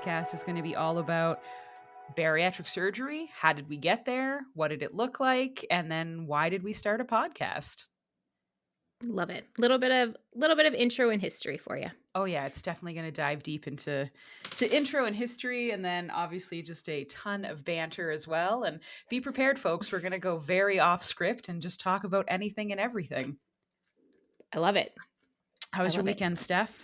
podcast is going to be all about bariatric surgery. How did we get there? What did it look like? And then why did we start a podcast? Love it. Little bit of intro and history for you. Oh yeah, it's definitely going to dive deep into intro and history, and then obviously just a ton of banter as well. And be prepared, folks. We're going to go very off script and just talk about anything and everything. I love it. How was your weekend, Steph?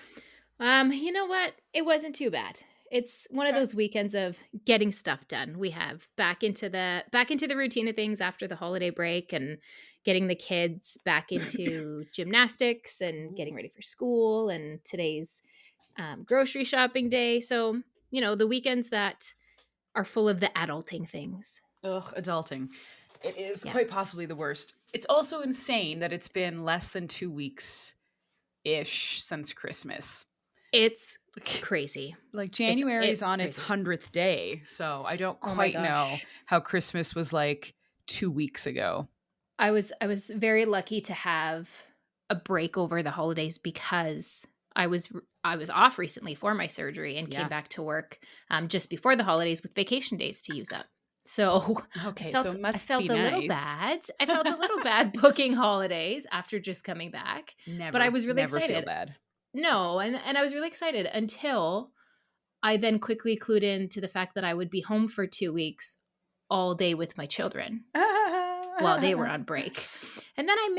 You know what? It wasn't too bad. It's one of those weekends of getting stuff done. We have back into the routine of things after the holiday break and getting the kids back into gymnastics and getting ready for school, and today's grocery shopping day. So, the weekends that are full of the adulting things. Ugh, adulting. It is quite possibly the worst. It's also insane that it's been less than 2 weeks-ish since Christmas. It's crazy. Like January is on its 100th day, so I don't quite know how Christmas was like 2 weeks ago. I was very lucky to have a break over the holidays because I was off recently for my surgery and came back to work just before the holidays with vacation days to use up. So okay, I felt, so it must I felt be a nice. little bad. I felt a little bad booking holidays after just coming back. But I was really excited. Feel bad. No, and I was really excited until I then quickly clued in to the fact that I would be home for 2 weeks all day with my children while they were on break. And then I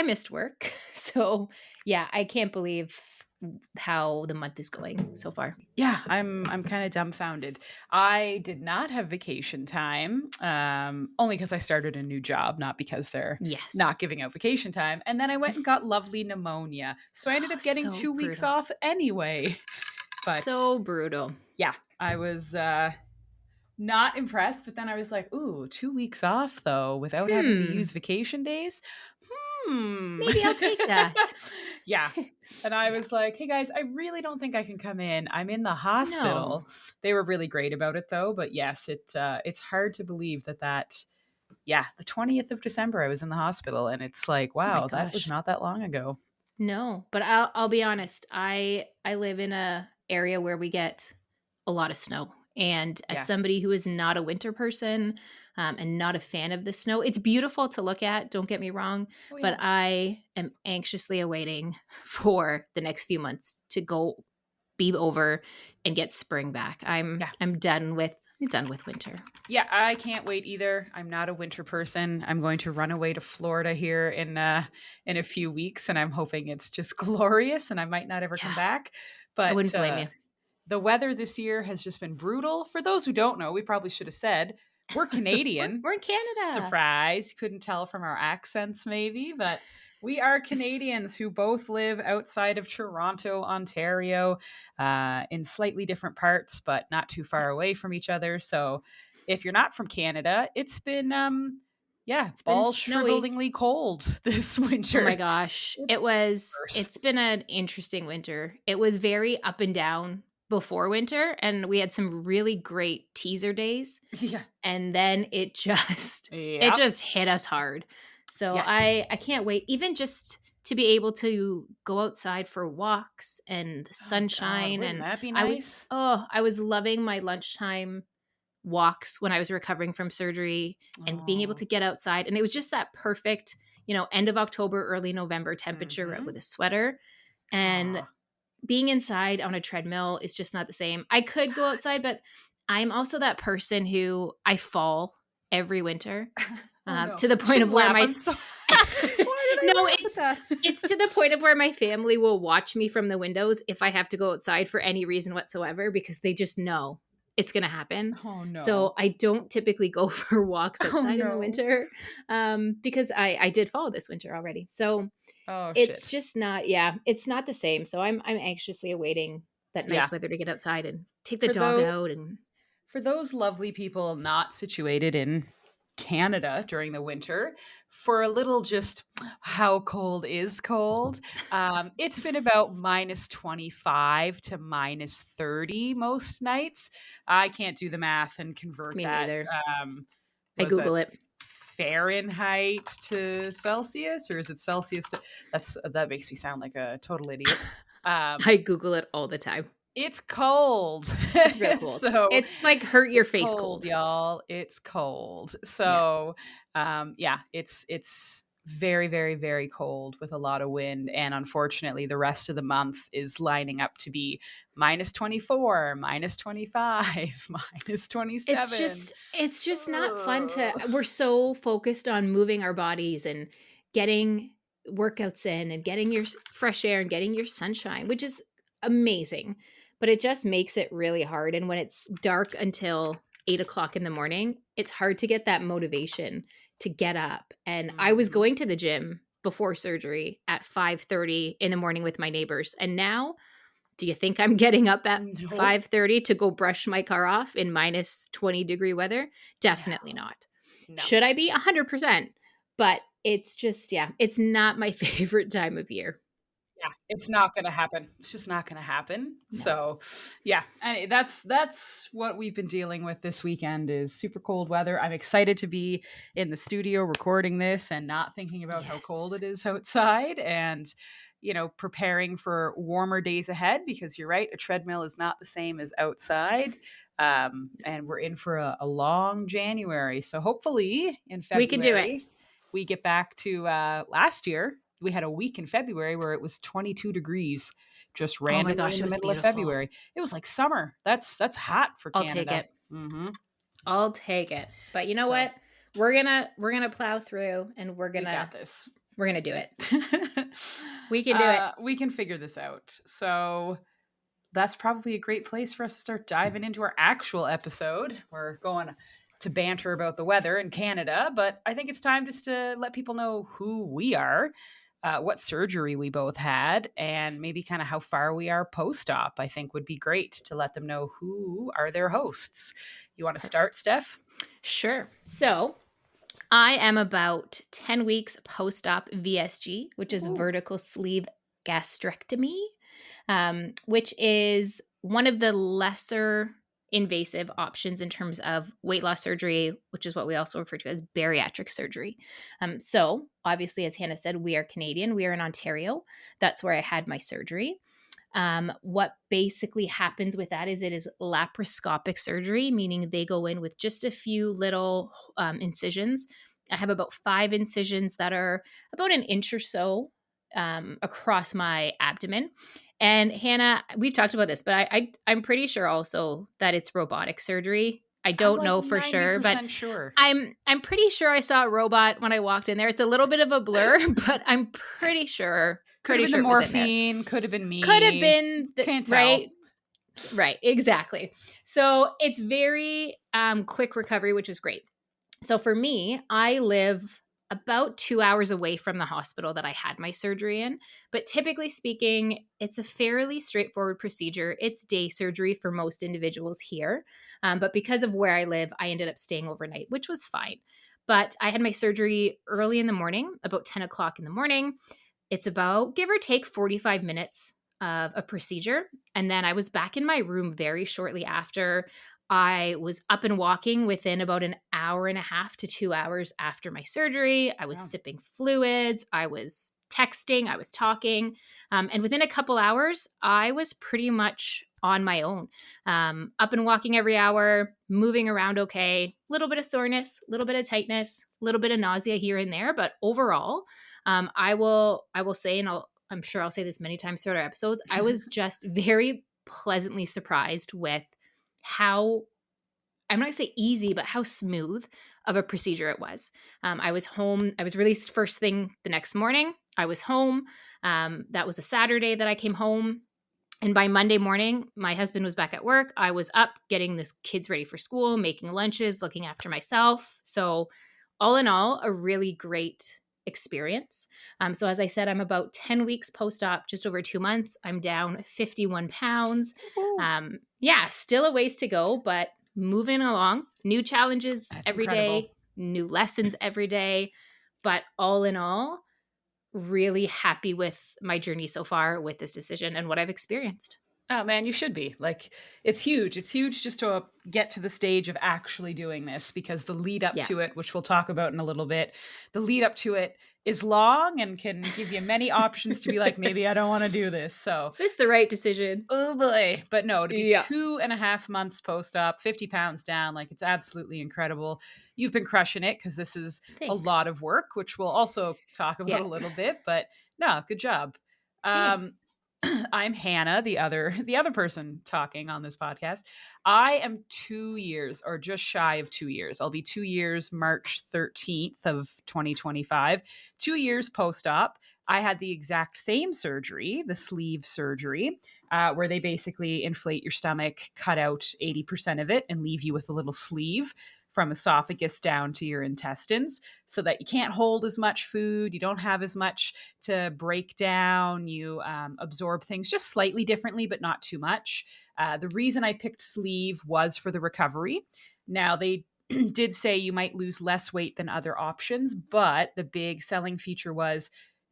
missed work. So yeah, I can't believe how the month is going so far. Yeah, I'm kind of dumbfounded. I did not have vacation time, only because I started a new job, not because they're not giving out vacation time. And then I went and got lovely pneumonia, so I ended up getting 2 weeks off anyway. But so brutal. Yeah, I was not impressed, but then I was like, ooh, 2 weeks off though, without having to use vacation days. Maybe I'll take that. Yeah. And I was like, hey guys, I really don't think I can come in. I'm in the hospital. No. They were really great about it though. But yes, it's hard to believe that the 20th of December, I was in the hospital, and it's like, wow, that was not that long ago. No, but I'll be honest. I live in a area where we get a lot of snow. And as somebody who is not a winter person and not a fan of the snow, it's beautiful to look at, don't get me wrong, but I am anxiously awaiting for the next few months to go be over and get spring back. I'm done with winter. Yeah, I can't wait either. I'm not a winter person. I'm going to run away to Florida here in a few weeks, and I'm hoping it's just glorious and I might not ever come back. But I wouldn't blame you. The weather this year has just been brutal. For those who don't know, we probably should have said, we're Canadian. We're in Canada. Surprise. You couldn't tell from our accents maybe, but we are Canadians who both live outside of Toronto, Ontario, in slightly different parts, but not too far away from each other. So if you're not from Canada, it's been shrivelingly cold this winter. Oh my gosh. It's been an interesting winter. It was very up and down before winter, and we had some really great teaser days. Yeah. And then it just hit us hard. So I can't wait, even just to be able to go outside for walks and the sunshine. God, and that be nice? I was loving my lunchtime walks when I was recovering from surgery and being able to get outside. And it was just that perfect, end of October, early November temperature with a sweater. And being inside on a treadmill is just not the same. I could go outside, but I'm also that person who I fall every winter to the point of where my it's to the point of where my family will watch me from the windows if I have to go outside for any reason whatsoever, because they just know it's going to happen. Oh, no. So I don't typically go for walks outside in the winter because I did fall this winter already. So it's just not, it's not the same. So I'm anxiously awaiting that nice weather to get outside and take the dog out. And for those lovely people not situated in Canada during the winter, for a little just how cold is cold, it's been about -25 to -30 most nights. I can't do the math and convert that. Neither. I Google it. Fahrenheit to Celsius, or is it Celsius to that makes me sound like a total idiot. I Google it all the time. It's cold. It's real cold. So It's like hurt your it's face cold, cold. y'all. It's cold. Yeah. So, yeah, it's very, very, very cold with a lot of wind. And unfortunately, the rest of the month is lining up to be -24, -25, -27. It's just not fun to Ugh. we're so focused on moving our bodies and getting workouts in and getting your fresh air and getting your sunshine, which is amazing, but it just makes it really hard. And when it's dark until 8 o'clock in the morning, it's hard to get that motivation to get up. And I was Mhm. going to the gym before surgery at 5:30 in the morning with my neighbors. And now, do you think I'm getting up at Nope. 5:30 to go brush my car off in -20-degree weather? Definitely No. not. No. Should I be? 100%. But it's just, yeah, it's not my favorite time of year. Yeah, it's not gonna happen. It's just not gonna happen. No. So, yeah, and that's what we've been dealing with this weekend is super cold weather. I'm excited to be in the studio recording this and not thinking about how cold Yes. it is outside and preparing for warmer days ahead because you're right, a treadmill is not the same as outside. And we're in for a long January. So hopefully in We can do it. February we get back to last year we had a week in February where it was 22 degrees just Oh my randomly gosh, in it the was middle of beautiful. February. It was like summer. That's hot for I'll take Canada. it. Hmm. I'll take it. But you know So what? We're gonna plow through and we're we got gonna this. we're gonna do it. We can do it. We can figure this out. So that's probably a great place for us to start diving into our actual episode. We're going to banter about the weather in Canada, but I think it's time just to let people know who we are, what surgery we both had, and maybe kind of how far we are post op. I think would be great to let them know who are their hosts. You want to Perfect. start, Steph? Sure. So I am about 10 weeks post op VSG, which is Ooh. vertical sleeve gastrectomy, which is one of the lesser invasive options in terms of weight loss surgery, which is what we also refer to as bariatric surgery. So, obviously, as Hannah said, we are Canadian, we are in Ontario. That's where I had my surgery. What basically happens with that is it is laparoscopic surgery, meaning they go in with just a few little incisions. I have about 5 incisions that are about an inch or so across my abdomen. And Hannah, we've talked about this, but I'm pretty sure also that it's robotic surgery. I I'm don't like know for sure, but 90% sure. I'm pretty sure I saw a robot when I walked in there. It's a little bit of a blur, but I'm Could have pretty been the sure it was in there. morphine, could have been Could have me. been Can't tell. right, right, exactly. So it's very quick recovery, which is great. So for me, I live about 2 hours away from the hospital that I had my surgery in. But typically speaking, it's a fairly straightforward procedure. It's day surgery for most individuals here. But because of where I live, I ended up staying overnight, which was fine. But I had my surgery early in the morning, about 10 o'clock in the morning. It's about, give or take, 45 minutes of a procedure. And then I was back in my room very shortly after. I was up and walking within about an hour and a half to 2 hours after my surgery. I was Yeah. sipping fluids. I was texting. I was talking. And within a couple hours, I was pretty much on my own. Up and walking every hour, moving around okay, a little bit of soreness, a little bit of tightness, a little bit of nausea here and there. But overall, I will say, and I'm sure I'll say this many times throughout our episodes, I was just very pleasantly surprised with how, I'm not gonna say easy, but how smooth of a procedure it was. I was home. I was released first thing the next morning. I was home. That was a Saturday that I came home. And by Monday morning, my husband was back at work. I was up getting the kids ready for school, making lunches, looking after myself. So, all in all, a really great experience. So, as I said, I'm about 10 weeks post op, just over 2 months. I'm down 51 pounds. Ooh, Yeah, still a ways to go, but moving along. New challenges that's every incredible. day, new lessons every day. But all in all, really happy with my journey so far with this decision and what I've experienced. Oh man, you should be. Like, it's huge. It's huge just to get to the stage of actually doing this, because the lead up Yeah. to it, which we'll talk about in a little bit, the lead up to it is long and can give you many options to be like, maybe I don't want to do this. So, Is this the right decision? oh boy. But no, to be Yeah. 2.5 months post op, 50 pounds down, like, it's absolutely incredible. You've been crushing it because this is a lot Thanks. of work, which we'll also talk about Yeah. a little bit. But no, good job. Thanks. Um, I'm Hannah, the other person talking on this podcast. I am 2 years, or just shy of 2 years. I'll be 2 years March 13th of 2025. 2 years post-op. I had the exact same surgery, the sleeve surgery, where they basically inflate your stomach, cut out 80% of it, and leave you with a little sleeve from esophagus down to your intestines, so that you can't hold as much food. You don't have as much to break down. You absorb things just slightly differently, but not too much. The reason I picked sleeve was for the recovery. Now, they did say you might lose less weight than other options, but the big selling feature was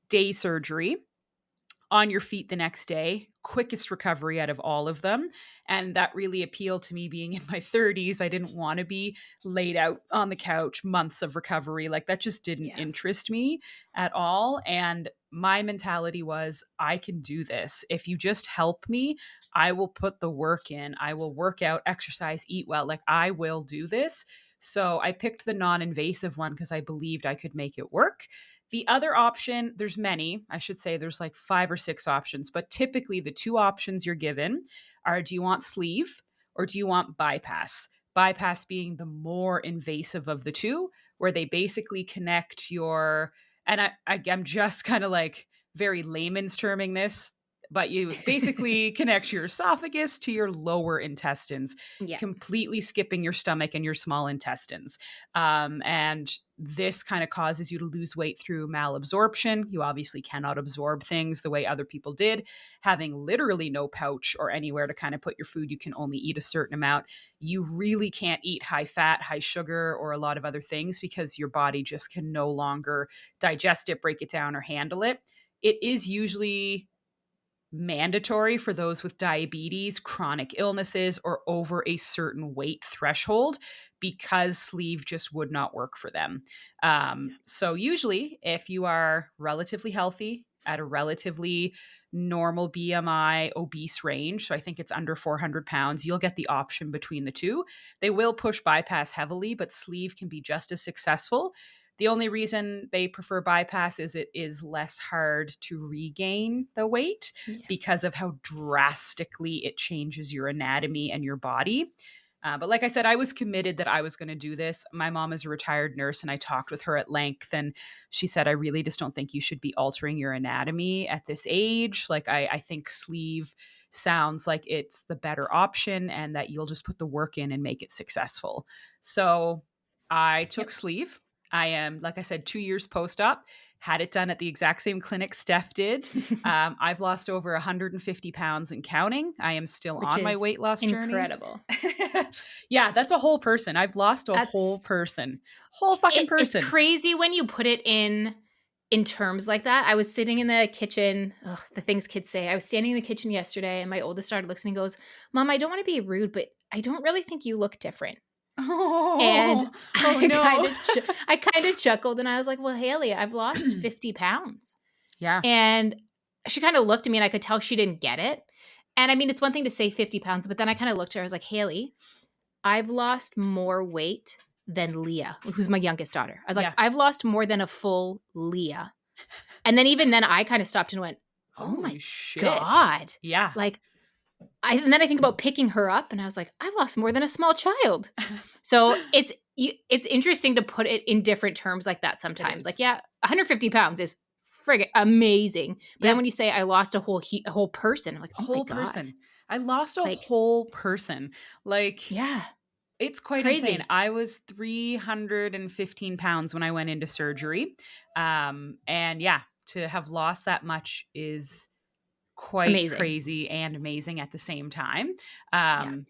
day surgery on your feet the next day, quickest recovery out of all of them. And that really appealed to me being in my 30s. I didn't want to be laid out on the couch, months of recovery. Like, that just didn't Yeah. interest me at all. And my mentality was, I can do this. If you just help me, I will put the work in. I will work out, exercise, eat well. Like, I will do this. So I picked the non invasive one because I believed I could make it work. The other option, there's many, I should say there's like 5 or 6 options, but typically the two options you're given are, do you want sleeve or do you want bypass? Bypass being the more invasive of the two, where they basically connect your, and I'm just kind of like very layman's terming this, but you basically connect your esophagus to your lower intestines, Yeah. completely skipping your stomach and your small intestines. And this kind of causes you to lose weight through malabsorption. You obviously cannot absorb things the way other people did. Having literally no pouch or anywhere to kind of put your food, you can only eat a certain amount. You really can't eat high fat, high sugar, or a lot of other things because your body just can no longer digest it, break it down, or handle it. It is usually mandatory for those with diabetes, chronic illnesses, or over a certain weight threshold, because sleeve just would not work for them. So, usually, if you are relatively healthy at a relatively normal BMI, obese range, so I think it's under 400 pounds, you'll get the option between the two. They will push bypass heavily, but sleeve can be just as successful. The only reason they prefer bypass is it is less hard to regain the weight Yeah. because of how drastically it changes your anatomy and your body. But like I said, I was committed that I was going to do this. My mom is a retired nurse, and I talked with her at length. And she said, I really just don't think you should be altering your anatomy at this age. Like, I think sleeve sounds like it's the better option, and that you'll just put the work in and make it successful. So I took Yep. sleeve. I am, like I said, 2 years post op, had it done at the exact same clinic Steph did. I've lost over 150 pounds and counting. I am still Which on my is weight loss journey. incredible. Yeah, that's a whole person. I've lost a whole That's person. Whole fucking it's person. crazy when you put it in terms like that. I was sitting in the kitchen, ugh, the things kids say. I was standing in the kitchen yesterday, and my oldest daughter looks at me and goes, "Mom, I don't want to be rude, but I don't really think you look different." And Oh, oh no. I kind of chuckled, and I was like, "Well, Haley, I've lost 50 pounds." Yeah. And she kind of looked at me, and I could tell she didn't get it. And I mean, it's one thing to say 50 pounds, but then I kind of looked at her. I was like, Haley, I've lost more weight than Leah, who's my youngest daughter. I was like, Yeah. I've lost more than a full Leah. And then even then I kind of stopped and went, oh my Holy shit. God. Yeah. Like, and then I think about picking her up, and I was like, I've lost more than a small child. So it's interesting to put it in different terms like that It sometimes. Like, is. yeah, 150 pounds is friggin' amazing. But then Yeah. when you say I lost a whole person, I'm like, oh my Whole God. person. I lost a Like, whole person. Like, yeah, it's quite insane. crazy. I was 315 pounds when I went into surgery. And yeah, to have lost that much is quite Amazing. crazy and amazing at the same time. Yeah. Um,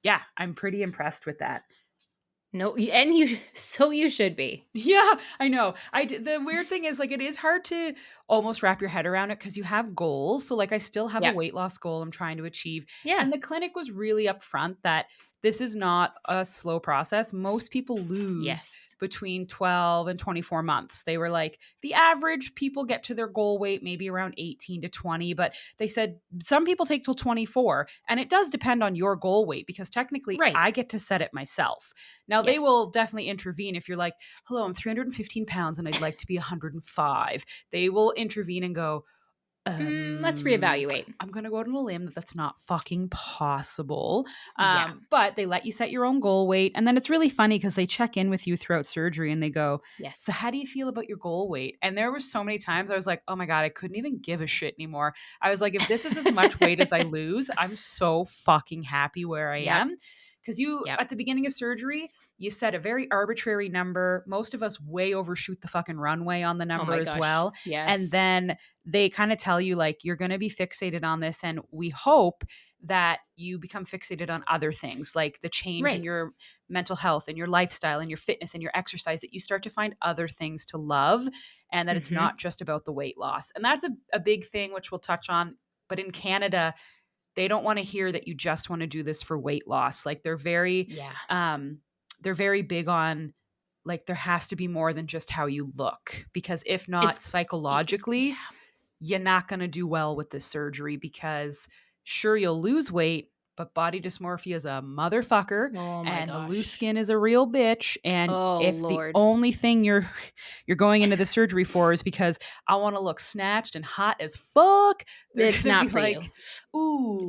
yeah, I'm pretty impressed with that. No, and you so you should be. Yeah, I know. The weird thing is, like, it is hard to almost wrap your head around it because you have goals. So, like, I still have a Yep. weight loss goal I'm trying to achieve. Yeah. And the clinic was really upfront that this is not a slow process. Most people lose Yes. between 12 and 24 months. They were like, the average people get to their goal weight maybe around 18 to 20, but they said some people take till 24. And it does depend on your goal weight because technically I Right. get to set it myself. Now, they Yes. will definitely intervene if you're like, hello, I'm 315 pounds and I'd like to be 105. They will intervene and go, Let's reevaluate. I'm going to go out on a limb that that's not fucking possible. Yeah. But they let you set your own goal weight. And then it's really funny because they check in with you throughout surgery and they go, so Yes. how do you feel about your goal weight? And there were so many times I was like, oh my God, I couldn't even give a shit anymore. I was like, if this is as much weight as I lose, I'm so fucking happy where I Yep. am. Because you, Yep. at the beginning of surgery, you set a very arbitrary number. Most of us way overshoot the fucking runway on the Oh number my as gosh. well. And Yes. then they kind of tell you, like, you're going to be fixated on this. And we hope that you become fixated on other things, like the change in Right. your mental health and your lifestyle and your fitness and your exercise, that you start to find other things to love and that it's Mhm. not just about the weight loss. And that's a big thing, which we'll touch on. But in Canada, they don't want to hear that you just want to do this for weight loss. Like, Yeah. they're very big on, like, there has to be more than just how you look, because if It's not, yeah. psychologically you're not going to do well with this surgery, because sure, you'll lose weight, but body dysmorphia is a motherfucker Oh my and the loose gosh. skin is a real bitch. And Oh if the Lord. only thing you're going into the surgery for is because I want to look snatched and hot as fuck, they're It's going to be not for you. like,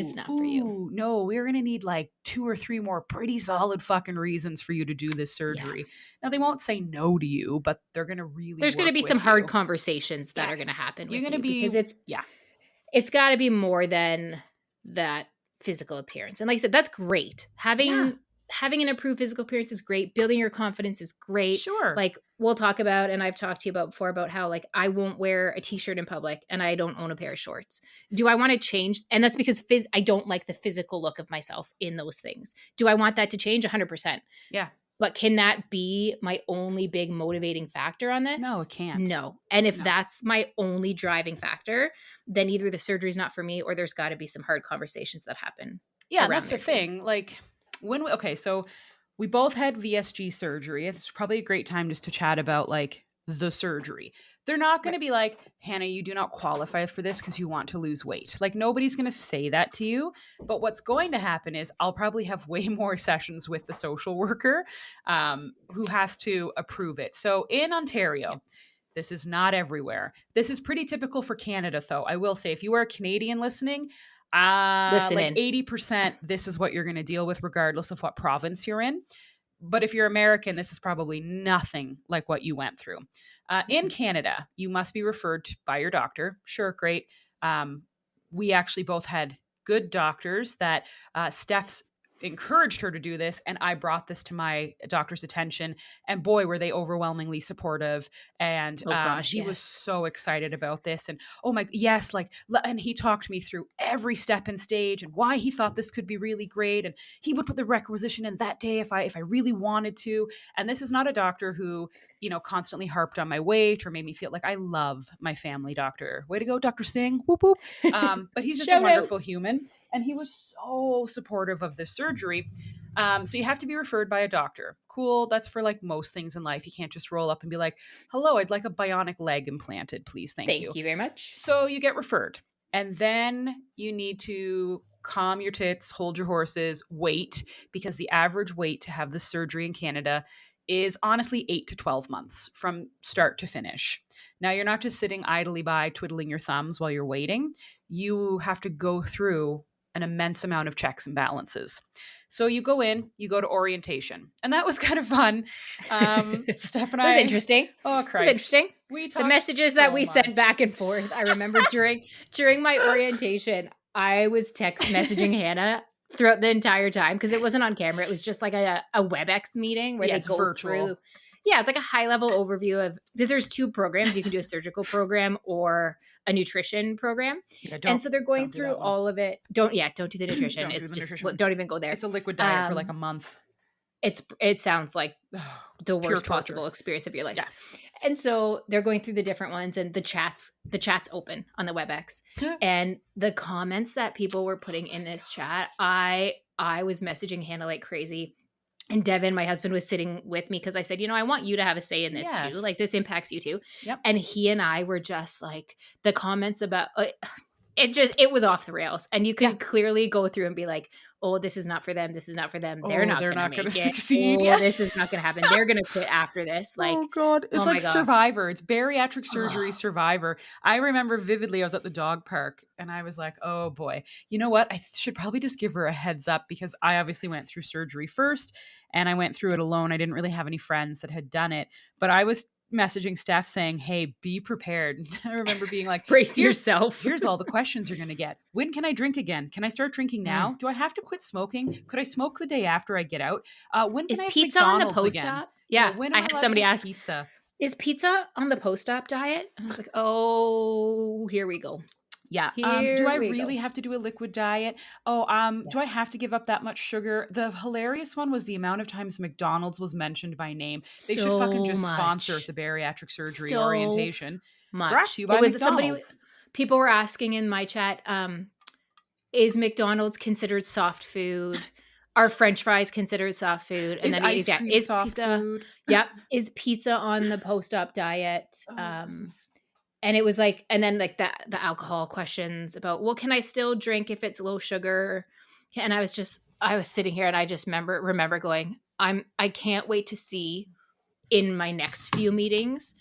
It's not for you. ooh, no, we're going to need like 2 or 3 more pretty solid fucking reasons for you to do this Yeah. surgery. Now, they won't say no to you, but they're going to really There's going to work be some with hard you. conversations that Yeah. are going to happen You're with going to you be, because yeah. it's got to be more than that physical appearance. And like I said, that's great. Yeah, Having an improved physical appearance is great. Building your confidence is great. sure. Like we'll talk about, and I've talked to you about before about how like I won't wear a t-shirt in public and I don't own a pair of shorts. Do I want to change? And that's because I don't like the physical look of myself in those things. Do I want that to change? 100%. Yeah. But can that be my only big motivating factor on No, this? it can't. No. And if No. that's my only driving factor, then either the surgery is not for me or there's got to be some hard conversations that happen Yeah, and around that's the there too. thing. Like, okay, so we both had VSG surgery. It's probably a great time just to chat about, like, the surgery. They're not going to Right. be like, Hannah, you do not qualify for this because you want to lose weight. Like, nobody's going to say that to you. But what's going to happen is I'll probably have way more sessions with the social worker, who has to approve it. So in Yep. Ontario, this is not everywhere. This is pretty typical for Canada, though. I will say, if you are a Canadian listening, Listen like in. 80%, this is what you're going to deal with, regardless of what province you're in. But if you're American, this is probably nothing like what you went through. In Mhm. Canada, you must be referred to by your doctor. Sure, great. We actually both had good doctors that Steph's encouraged her to do this, and I brought this to my doctor's attention, and boy, were they overwhelmingly supportive. And Oh gosh, he was yes. so excited about this, and oh my, yes, like, and he talked me through every step and stage and why he thought this could be really great, and he would put the requisition in that day if I really wanted to. And this is not a doctor who, constantly harped on my weight or made me feel like, I love my family doctor. Way to go, Dr. Singh. Whoop whoop. But he's just a Shout out. wonderful human. And he was so supportive of this surgery. So you have to be referred by a doctor. Cool. That's for like most things in life. You can't just roll up and be like, hello, I'd like a bionic leg implanted, please. Thank you. Thank you very much. So you get referred. And then you need to calm your tits, hold your horses, wait, because the average wait to have this surgery in Canada is honestly 8 to 12 months from start to finish. Now, you're not just sitting idly by twiddling your thumbs while you're waiting. You have to go through an immense amount of checks and balances. So you go in, you go to orientation. And that was kind of fun. It Steph and was I, interesting. It oh was Christ, interesting. we The talked messages that so we sent much. back and forth. I remember during my orientation, I was text messaging Hannah throughout the entire time because it wasn't on camera. It was just like a WebEx meeting where Yeah, they it's go virtual. through. Yeah, it's like a high level overview of because there's two programs. You can do a surgical program or a nutrition program. Yeah, And don't so they're going don't do through that one. all of it. Don't do the nutrition. Don't do It's the just nutrition one. don't even go there. It's a liquid diet for like a Um, month. it sounds like the Pure worst torture. possible experience of your life. Yeah. And so they're going through the different ones, and the chats open on the WebEx. And the comments that people were putting in this chat, I was messaging Hannah like crazy. And Devin, my husband, was sitting with me because I said, I want you to have a say in this too. Yes. Like, this impacts you too. Yep. And he and I were just like, the comments about it was off the rails. And you could clearly go through and be like, oh, this is not for them. This is not for them. They're not going to make it. Succeed. Oh, this is not going to happen. They're going to quit after this. Like, oh God. It's like Survivor. It's bariatric surgery Survivor. I remember vividly, I was at the dog park and I was like, oh boy, you know what? I should probably just give her a heads up because I obviously went through surgery first and I went through it alone. I didn't really have any friends that had done it, but I was messaging Steph saying, hey, be prepared. I remember being like, brace yourself. Here's all the questions you're going to get. When can I drink again? Can I start drinking now? Do I have to quit smoking? Could I smoke the day after I get out? When can is I have pizza McDonald's on the post-op? again? Yeah. When I had somebody ask, pizza? Is pizza on the post-op diet? And I was like, oh, here we go. Yeah. Do I really have to do a liquid diet? Do I have to give up that much sugar? The hilarious one was the amount of times McDonald's was mentioned by name. They should fucking just sponsor the bariatric surgery orientation. Brought to you by McDonald's. People were asking in my chat, is McDonald's considered soft food? Are French fries considered soft food? And is then ice cream is soft pizza food? Yep. Is pizza on the post-op diet? And it was like, and then like the alcohol questions about, well, can I still drink if it's low sugar? And I was sitting here and I just remember going, I can't wait to see in my next few meetings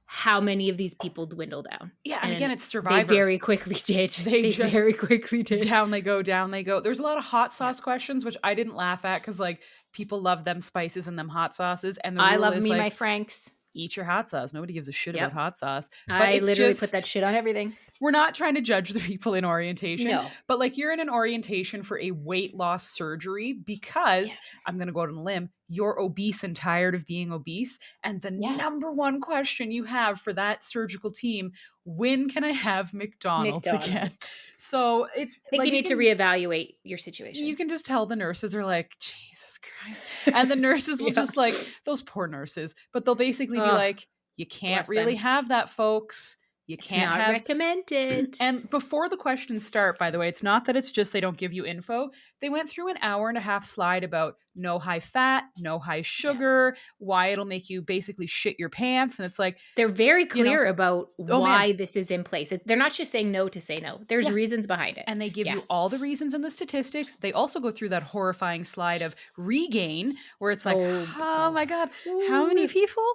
how many of these people dwindle down. Yeah, and again, it's Survivor. They very quickly did. They very quickly did. Down they go, down they go. There's a lot of hot sauce questions, which I didn't laugh at because like people love them spices and them hot sauces. And I love me my Franks. Eat your hot sauce. Nobody gives a shit about hot sauce. But I literally put that shit on everything. We're not trying to judge the people in orientation. No. But like you're in an orientation for a weight loss surgery because I'm going to go out on a limb. You're obese and tired of being obese. And the number one question you have for that surgical team, when can I have McDonald's again? So it's I think you need to reevaluate your situation. You can just tell the nurses are like, Jesus Christ. And the nurses will just like, those poor nurses, but they'll basically be like, you can't really have that, folks. You can't have recommended. And before the questions start, by the way, it's not that it's just they don't give you info. They went through an 1.5-hour slide about no high fat, no high sugar, why it'll make you basically shit your pants. And it's like, they're very clear about why this is in place. They're not just saying no to say no. There's reasons behind it. And they give you all the reasons and the statistics. They also go through that horrifying slide of regain where it's like, oh my God, how many people?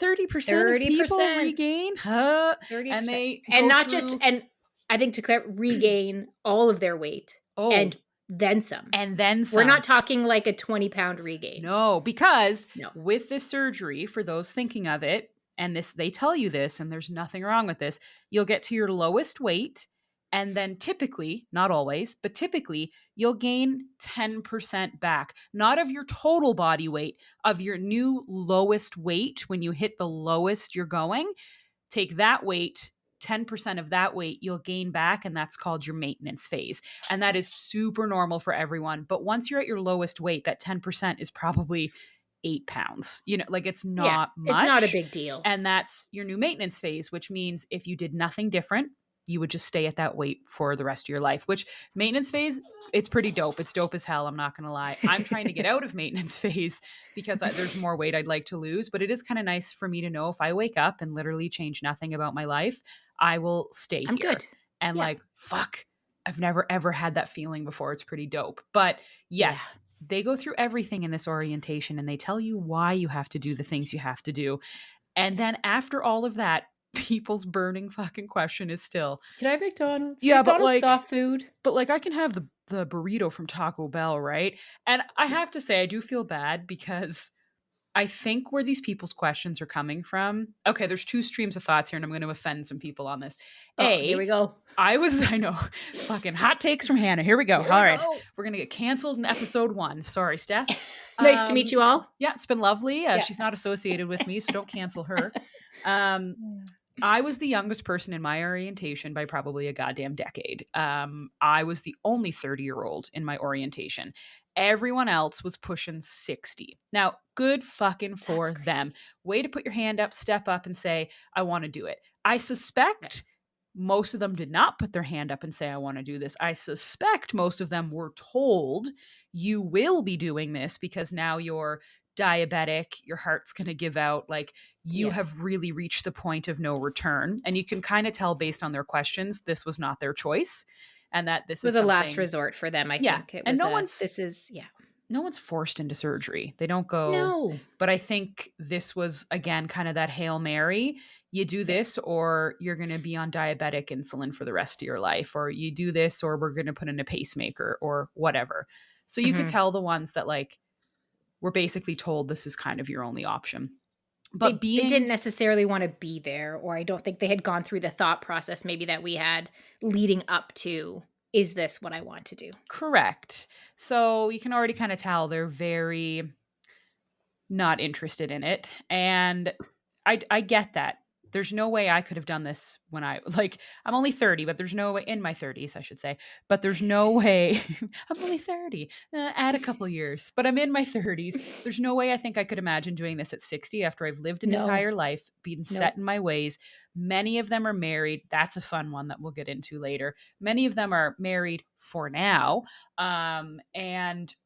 30% of people regain? 30%. And not just, and I think to clear, regain all of their weight. And then some. And then some. We're not talking like a 20-pound regain. No, because with this surgery, for those thinking of it, and this they tell you this, and there's nothing wrong with this, you'll get to your lowest weight, and then typically, not always, but typically, you'll gain 10% back. Not of your total body weight, of your new lowest weight. When you hit the lowest you're going, take that weight, 10% of that weight you'll gain back, and that's called your maintenance phase. And that is super normal for everyone. But once you're at your lowest weight, that 10% is probably 8 pounds. Like it's not much. It's not a big deal. And that's your new maintenance phase, which means if you did nothing different, you would just stay at that weight for the rest of your life, which maintenance phase, it's pretty dope. It's dope as hell. I'm not going to lie. I'm trying to get out of maintenance phase because there's more weight I'd like to lose, but it is kind of nice for me to know if I wake up and literally change nothing about my life, I will stay here. Good. And like, fuck, I've never ever had that feeling before. It's pretty dope. But yes, they go through everything in this orientation and they tell you why you have to do the things you have to do. And then after all of that, people's burning fucking question is still, can I have McDonald's? Yeah, McDonald's but like soft food. But like I can have the burrito from Taco Bell, right? And I have to say I do feel bad because I think where these people's questions are coming from. Okay, there's two streams of thoughts here, and I'm going to offend some people on this. Here we go. I know, fucking hot takes from Hannah. Here we go. All right, we're going to get canceled in episode 1. Sorry, Steph. Nice to meet you all. Yeah, it's been lovely. She's not associated with me, so don't cancel her. I was the youngest person in my orientation by probably a goddamn decade. I was the only 30-year-old in my orientation. Everyone else was pushing 60. Now, good fucking That's for them. crazy. Way to put your hand up, step up, and say, I want to do it. I Yeah. suspect most of them did not put their hand up and say, I want to do this. I suspect most of them were told, you will be doing this because now you're diabetic, your heart's going to give out. Like, you Yeah. have really reached the point of no return. And you can kind of tell based on their questions, this was not their choice and that this It is was a last something, resort for them, I yeah. think. It And was a this is yeah. no one's forced into surgery. They don't go, No. but I think this was again kind of that Hail Mary. You do Yeah. this or you're going to be on diabetic insulin for the rest of your life, or you do this or we're going to put in a pacemaker or whatever. So you could Mhm. tell the ones that like were basically told this is kind of your only option. But They didn't being necessarily wanna be there, or I don't think they had gone through the thought process maybe that we had leading up to, "Is this what I want to do?" correct. So you can already kind of tell they're very not interested in it. And I get that. There's no way I could have done this when I like I'm only 30, but there's no way in my 30s, I should say. But there's no way I'm only 30. Add a couple years, but I'm in my 30s. There's no way I think I could imagine doing this at 60 after I've lived an No. entire life, been set Nope. in my ways. Many of them are married. That's a fun one that we'll get into later. Many of them are married for now. And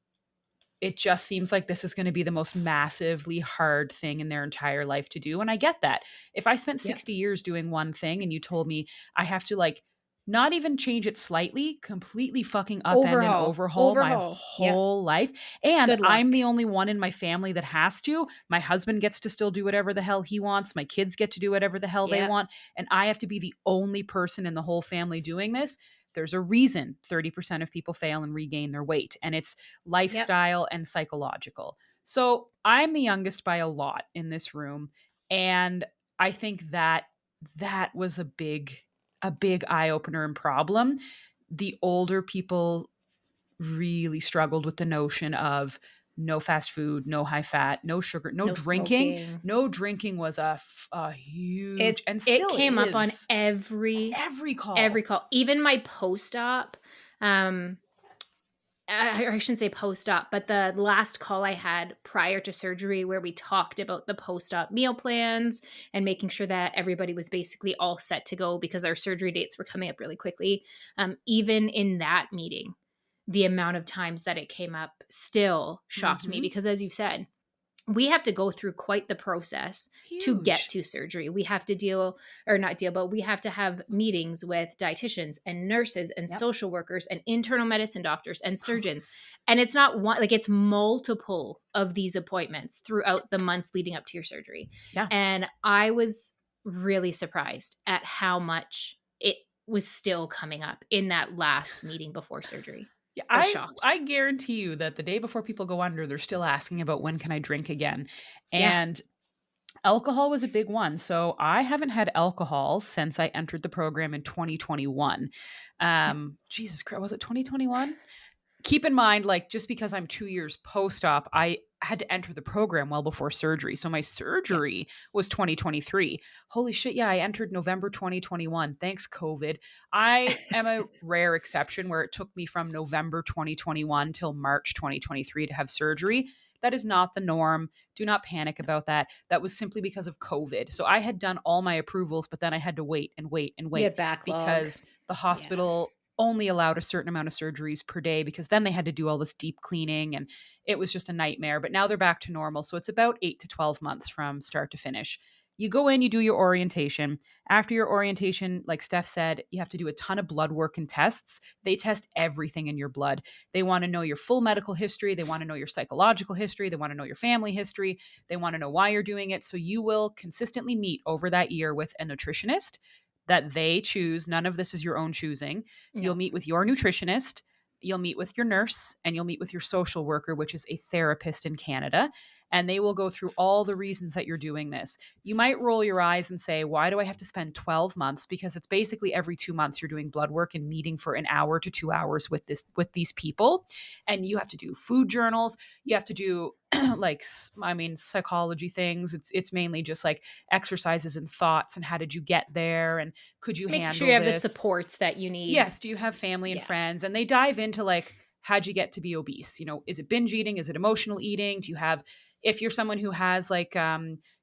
it just seems like this is going to be the most massively hard thing in their entire life to do. And I get that. If I spent Yep. 60 years doing one thing and you told me I have to like not even change it slightly, completely fucking upend and Overhaul. overhaul my Overhaul. Yep. whole life. And Good I'm luck. the only one in my family that has to. My husband gets to still do whatever the hell he wants. My kids get to do whatever the hell they Yep. want. And I have to be the only person in the whole family doing this. There's a reason 30% of people fail and regain their weight. And it's Yep. lifestyle and psychological. So I'm the youngest by a lot in this room. And I think that that was a big eye opener and problem. The older people really struggled with the notion of no fast food, no high fat, no sugar, no No drinking. smoking. No drinking was a huge and It still came up on is every every call. call. Even my post-op, um, or I shouldn't say post-op, but the last call I had prior to surgery where we talked about the post-op meal plans and making sure that everybody was basically all set to go because our surgery dates were coming up really quickly. Even in that meeting, the amount of times that it came up still shocked me Mhm. because, as you said, we have to go through quite the process to get Huge. to surgery. We have to deal or not deal, but we have to have meetings with dietitians and nurses and Yep. social workers and internal medicine doctors and surgeons. And it's not one, like it's multiple of these appointments throughout the months leading up to your surgery. Yeah. And I was really surprised at how much it was still coming up in that last meeting before surgery. Yeah, I was I shocked. I guarantee you that the day before people go under, they're still asking about when can I drink again. Yeah. And alcohol was a big one. So I haven't had alcohol since I entered the program in 2021. Jesus Christ, was it 2021? Keep in mind, like, just because I'm 2 years post-op, I had to enter the program well before surgery. So my Yeah. surgery was 2023. Holy shit, yeah, I entered November 2021. Thanks, COVID. I am a rare exception where it took me from November 2021 till March 2023 to have surgery. That is not the norm. Do not panic about that. That was simply because of COVID. So I had done all my approvals, but then I had to wait and wait and You wait had backlog. because the Yeah. hospital only allowed a certain amount of surgeries per day because then they had to do all this deep cleaning and it was just a nightmare. But now they're back to normal. So it's about 8 to 12 months from start to finish. You go in, you do your orientation. After your orientation, like Steph said, you have to do a ton of blood work and tests. They test everything in your blood. They want to know your full medical history. They want to know your psychological history. They want to know your family history. They want to know why you're doing it. So you will consistently meet over that year with a nutritionist that they choose. None of this is your own choosing. You'll No. meet with your nutritionist, you'll meet with your nurse, and you'll meet with your social worker, which is a therapist in Canada. And they will go through all the reasons that you're doing this. You might roll your eyes and say, why do I have to spend 12 months? Because it's basically every 2 months you're doing blood work and meeting for an hour to 2 hours with these people. And you have to do food journals. You have to do like psychology things. It's mainly just like exercises and thoughts and how did you get there and could you Making sure you handle have the this? supports that you need. Yes, do you have family and Yeah. friends? And they dive into like how'd you get to be obese? Is it binge eating? Is it emotional eating? Do you have, if you're someone who has like,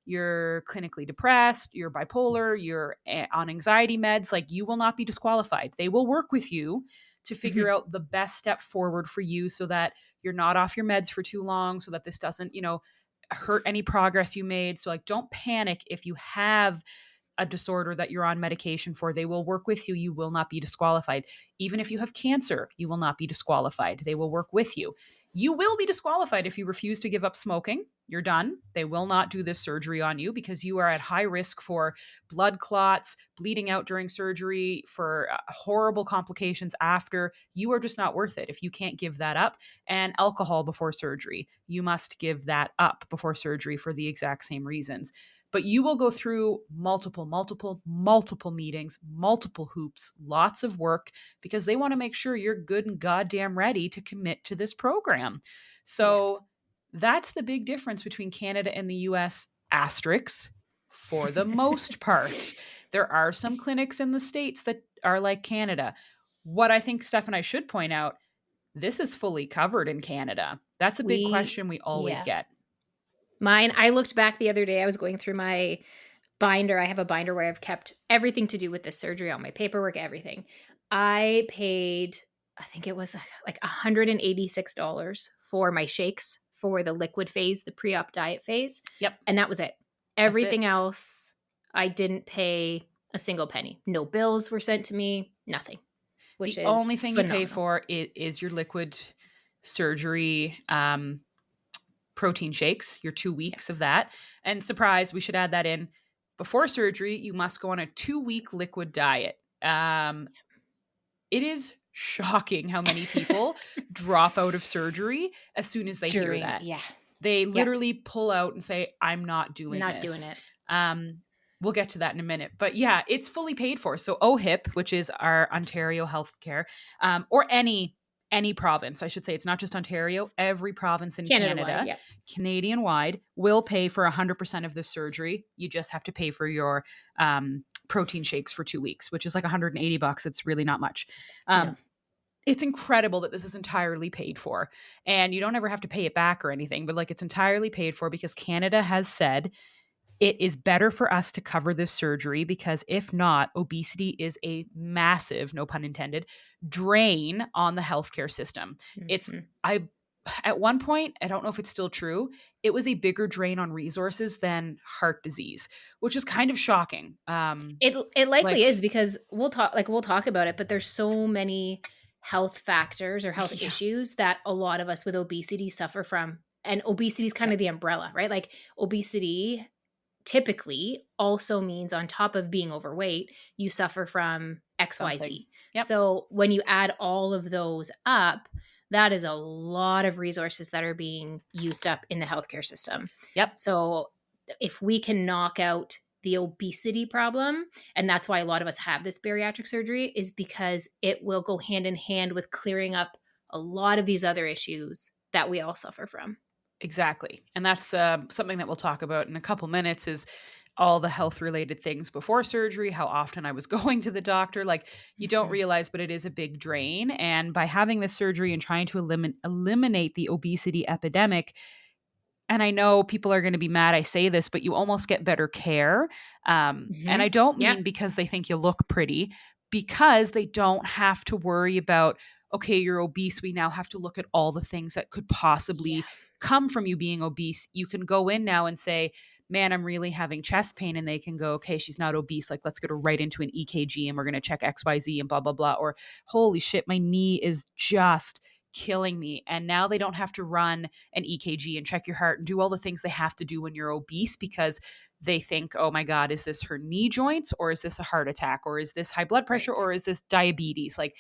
you're clinically depressed, you're bipolar, you're on anxiety meds, like you will not be disqualified. They will work with you to figure Mhm. out the best step forward for you so that you're not off your meds for too long, so that this doesn't, hurt any progress you made. So like don't panic if you have a disorder that you're on medication for. They will work with you. You will not be disqualified. Even if you have cancer, you will not be disqualified. They will work with you. You will be disqualified if you refuse to give up smoking. You're done. They will not do this surgery on you because you are at high risk for blood clots, bleeding out during surgery, for horrible complications after. You are just not worth it if you can't give that up. And alcohol before surgery, you must give that up before surgery for the exact same reasons. But you will go through multiple meetings, multiple hoops, lots of work because they want to make sure you're good and goddamn ready to commit to this program. Yeah. So that's the big difference between Canada and the US, asterisks, for the most part. There are some clinics in the States that are like Canada. What I think Steph and I should point out, this is fully covered in Canada. That's a big We question we always yeah. get. Mine, I looked back the other day. I was going through my binder. I have a binder where I've kept everything to do with this surgery, all my paperwork, everything. I paid, I think it was like $186 for my shakes for the liquid phase, the pre-op diet phase, Yep, and that was it. that's it. Everything else, I didn't pay a single penny. No bills were sent to me, nothing, which The is only thing you pay phenomenal. for is your liquid surgery protein shakes, your two Yeah. weeks of that. And surprise, we should add that in. Before surgery, you must go on a 2-week liquid diet. It is shocking how many people drop out of surgery as soon as they hear During, that. yeah. They Yep. literally pull out and say, I'm not doing Not doing this. it. Um, we'll get to that in a minute. But yeah, it's fully paid for. So OHIP, which is our Ontario healthcare, or any province, I should say, it's not just Ontario, every province in Canada wide. Canada, Yep. Canadian wide, will pay for 100% of this surgery. You just have to pay for your protein shakes for 2 weeks, which is like $180. It's really not much. No. Um, it's incredible that this is entirely paid for, and you don't ever have to pay it back or anything, but like it's entirely paid for because Canada has said it is better for us to cover this surgery because if not, obesity is a massive, no pun intended, drain on the healthcare system. It's Mhm. I At one point, I don't know if it's still true, it was a bigger drain on resources than heart disease, which is kind of shocking. It likely Like is because we'll talk about it, but there's so many health factors or health yeah, issues that a lot of us with obesity suffer from. And obesity is kind yep, of the umbrella, right? Like obesity typically also means on top of being overweight, you suffer from something. XYZ. Yep, So when you add all of those up, that is a lot of resources that are being used up in the healthcare system. yep. So if we can knock out the obesity problem, and that's why a lot of us have this bariatric surgery, is because it will go hand in hand with clearing up a lot of these other issues that we all suffer from. Exactly. And that's something that we'll talk about in a couple minutes is all the health related things before surgery, how often I was going to the doctor. Like you don't Mhm. realize, but it is a big drain. And by having this surgery and trying to eliminate the obesity epidemic, and I know people are going to be mad I say this, but you almost get better care. And I Mhm. don't Yep. mean because they think you look pretty, because they don't have to worry about, okay, you're obese. We now have to look at all the things that could Yeah. possibly come from you being obese. You can go in now and say, man, I'm really having chest pain. And they can go, okay, she's not obese. Like, let's get her right into an EKG and we're going to check XYZ and blah, blah, blah. Or, holy shit, my knee is just killing me. And now they don't have to run an EKG and check your heart and do all the things they have to do when you're obese because they think, oh my God, is this her knee joints or is this a heart attack or is this high blood pressure Right. or is this diabetes? Like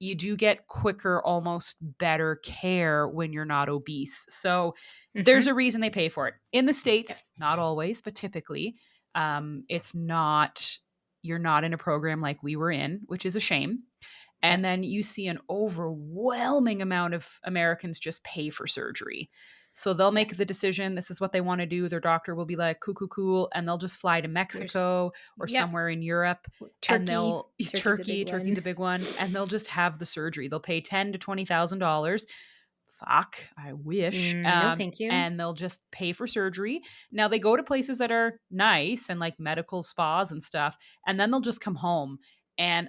you do get quicker, almost better care when you're not obese. So there's Mhm. a reason they pay for it. In the Yep. States, not always, but typically, it's not, you're not in a program like we were in, which is a shame. And Yep. then you see an overwhelming amount of Americans just pay for surgery. So they'll Yeah. make the decision. This is what they want to do. Their doctor will be like, cool, cool, cool. And they'll just fly to There's Mexico or Yep. somewhere in Europe. And Turkey. they'll Turkey's a big Turkey's one. a big one. And they'll just have the surgery. They'll pay $10,000 to $20,000. Fuck, I wish. No, thank you. And they'll just pay for surgery. Now they go to places that are nice and like medical spas and stuff, and then they'll just come home. And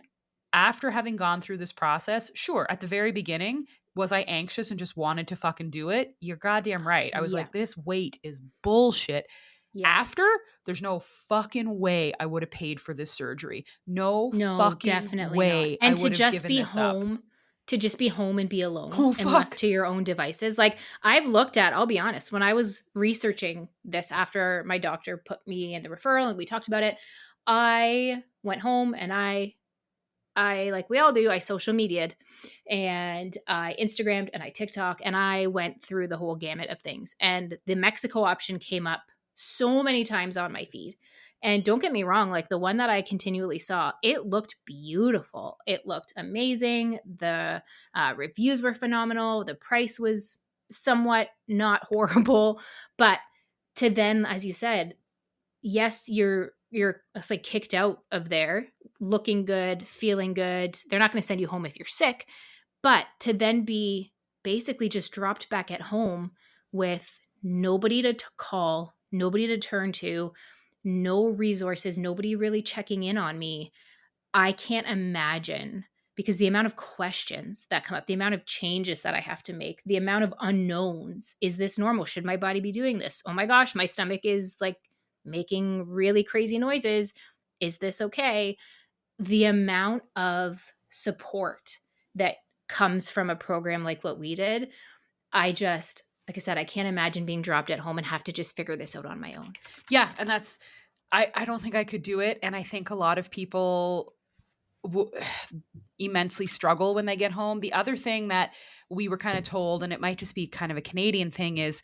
after having gone through this process, sure, at the very beginning, was I anxious and just wanted to fucking do it? You're goddamn right. I was Yeah. like, this wait is bullshit. Yeah. After, there's no fucking way I would have paid for this surgery. No No, fucking definitely not. way I And would have given this up. to just be home and be alone Oh, and left fuck. to your own devices. Like I've looked at, I'll be honest, when I was researching this after my doctor put me in the referral and we talked about it, I went home and I like we all do, I social media'd and I Instagrammed and I TikTok and I went through the whole gamut of things. And the Mexico option came up so many times on my feed. And don't get me wrong, like the one that I continually saw, it looked beautiful. It looked amazing. The reviews were phenomenal. The price was somewhat not horrible. But to then, as you said, yes, you're it's like kicked out of there, looking good, feeling good. They're not going to send you home if you're sick, but to then be basically just dropped back at home with nobody to call, nobody to turn to, no resources, nobody really checking in on me. I can't imagine because the amount of questions that come up, the amount of changes that I have to make, the amount of unknowns. Is this normal? Should my body be doing this? Oh my gosh, my stomach is like making really crazy noises. Is this okay? The amount of support that comes from a program like what we did, I just, like I said, I can't imagine being dropped at home and have to just figure this out on my own. Yeah. And I don't think I could do it. And I think a lot of people immensely struggle when they get home. The other thing that we were kind of told, and it might just be kind of a Canadian thing, is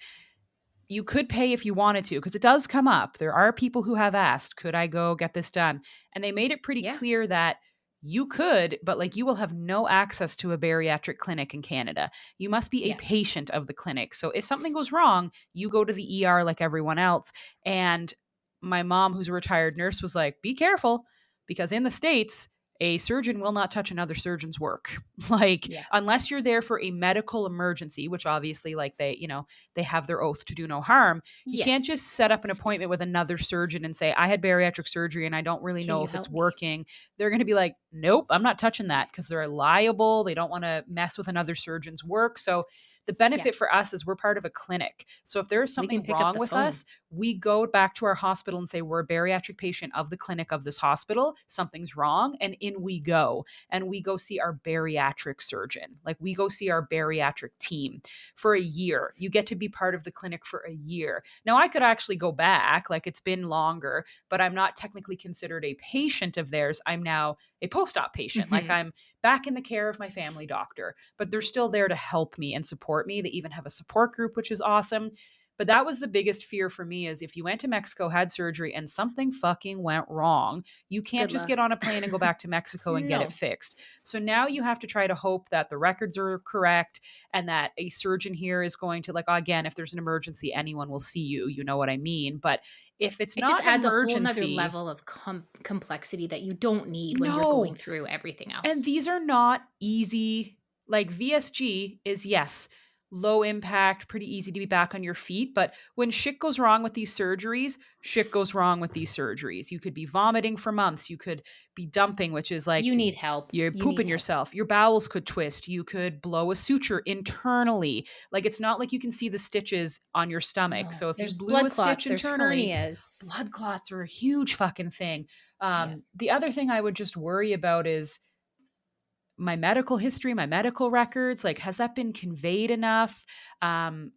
you could pay if you wanted to, because it does come up. There are people who have asked, could I go get this done? And they made it pretty Yeah. clear that you could, but like you will have no access to a bariatric clinic in Canada. You must be a Yeah. patient of the clinic. So if something goes wrong, you go to the ER like everyone else. And my mom, who's a retired nurse, was like, be careful, because in the States, a surgeon will not touch another surgeon's work. Like, Yeah. unless you're there for a medical emergency, which obviously, like, they have their oath to do no harm. You can't Yes. just set up an appointment with another surgeon and say, I had bariatric surgery and I don't really Can know you if it's help me? working. They're going to be like, nope, I'm not touching that, because they're liable. They don't want to mess with another surgeon's work. So the Yeah. benefit for us is we're part of a clinic. So if there's We can something pick up wrong the with phone. us, we go back to our hospital and say, we're a bariatric patient of the clinic of this hospital. Something's wrong. And in we go. And we go see our bariatric surgeon. Like, we go see our bariatric team for a year. You get to be part of the clinic for a year. Now, I could actually go back, like, it's been longer, but I'm not technically considered a patient of theirs. I'm now a post-op patient. Like, Mhm. I'm back in the care of my family doctor, but they're still there to help me and support me. They even have a support group, which is awesome. But that was the biggest fear for me, is if you went to Mexico, had surgery, and something fucking went wrong, you can't Good just luck. get on a plane and go back to Mexico and get it No. fixed. So now you have to try to hope that the records are correct and that a surgeon here is going to, like, again, if there's an emergency, anyone will see you. You know what I mean? But if it's It just not an adds a whole nother emergency, level of complexity that you don't need when you're going no. through everything And else. these are not easy. Like, VSG is, yes, low impact, pretty easy to be back on your feet. But when shit goes wrong with these surgeries, shit goes wrong with these surgeries. You could be vomiting for months. You could be dumping, which is like You need help. you're You need pooping help. yourself. Your bowels could twist. You could blow a suture internally. Like, it's not like you can see the stitches on your stomach. No. So if you There's blew blood a stitch clots, there's internally, hernias. blood clots are a huge fucking thing. Yeah. The other thing I would just worry about is my medical history, my medical records. Like, has that been conveyed enough? Um,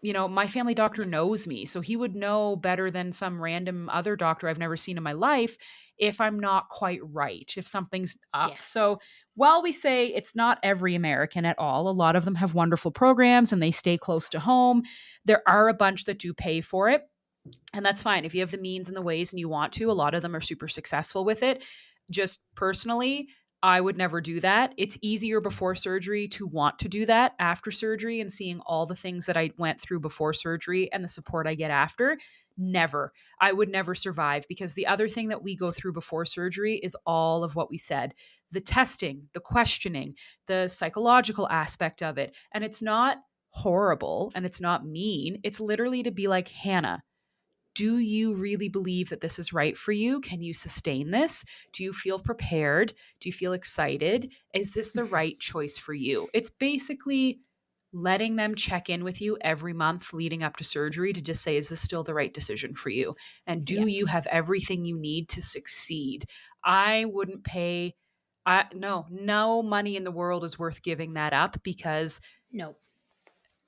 my family doctor Yeah. knows me, so he would know better than some random other doctor I've never seen in my life if I'm not quite right, if something's up. Yes. So while we say it's not every American at all, a lot of them have wonderful programs and they stay close to home. There are a bunch that do pay for it. And that's fine. If you have the means and the ways and you want to, a lot of them are super successful with it. Just personally, I would never do that. It's easier before surgery to want to do that after surgery, and seeing all the things that I went through before surgery and the support I get after. Never. I would never survive, because the other thing that we go through before surgery is all of what we said: the testing, the questioning, the psychological aspect of it. And it's not horrible and it's not mean. It's literally to be like, Hannah, do you really believe that this is right for you? Can you sustain this? Do you feel prepared? Do you feel excited? Is this the right choice for you? It's basically letting them check in with you every month leading up to surgery to just say, is this still the right decision for you? And do Yeah. you have everything you need to succeed? I wouldn't pay, no money in the world is worth giving that up, because No.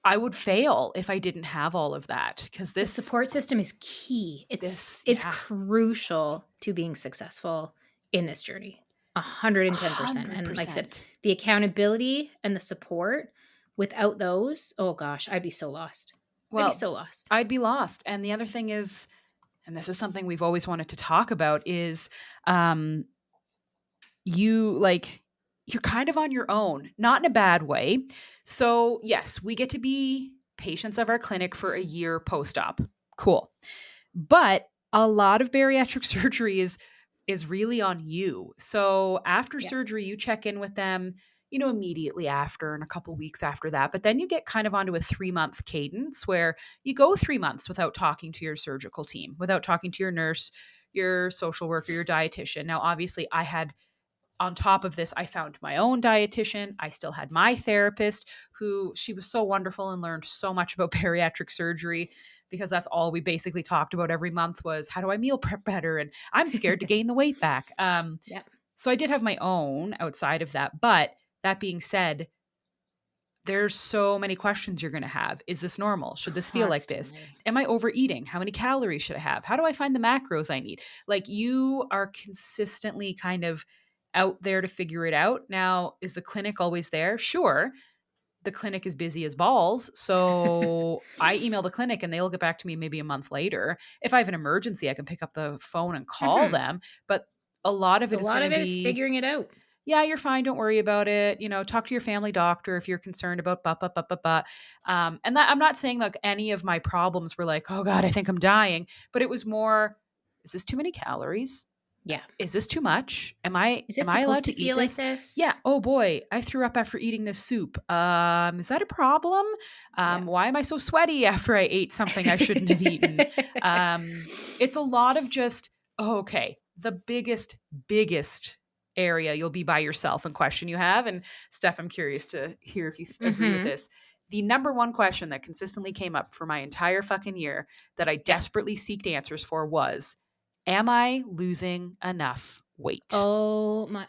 I would fail if I didn't have all of that. Because The this, support system is key. It's yeah, crucial to being successful in this journey. 110%. And like I said, 100%. the accountability and the support, without those, oh gosh, I'd be so lost. I'd be Well, so lost. I'd be lost. And the other thing is, and this is something we've always wanted to talk about, is um, you like, you're kind of on your own, not in a bad way. So, yes, we get to be patients of our clinic for a year post op. Cool. But a lot of bariatric surgery is really on you. So after Yeah. surgery, you check in with them, immediately after and a couple weeks after that. But then you get kind of onto a 3-month cadence where you go 3 months without talking to your surgical team, without talking to your nurse, your social worker, your dietitian. Now, obviously, I had, on top of this, I found my own dietitian. I still had my therapist, who, she was so wonderful and learned so much about bariatric surgery, because that's all we basically talked about every month was, how do I meal prep better? And I'm scared to gain the weight back. Yeah. So I did have my own outside of that. But that being said, there's so many questions you're going to have. Is this normal? Should this feel like this? Constantly. Am I overeating? How many calories should I have? How do I find the macros I need? Like, you are consistently kind of out there to figure it out. Now, is the clinic always there? Sure. The clinic is busy as balls. So I email the clinic and they'll get back to me maybe a month later. If I have an emergency, I can pick up the phone and call Mhm. them. But a lot of A it is lot going to of it is be, figuring it out. yeah, you're fine. Don't worry about it. Talk to your family doctor if you're concerned about and that, I'm not saying like any of my problems were like, oh God, I think I'm dying. But it was more, is this too many calories? Yeah. Is this too much? Am I Is am it I supposed allowed to to eat feel like this? Yeah. this? Oh boy, I threw up after eating this soup. Is that a problem? Yeah. Why am I so sweaty after I ate something I shouldn't have eaten? It's a lot of just, oh, okay, the biggest area you'll be by yourself and question you have. And Steph, I'm curious to hear if you agree with Mhm. this. The number one question that consistently came up for my entire fucking year that I Yeah. desperately seeked answers for was, am I losing enough weight? Oh my,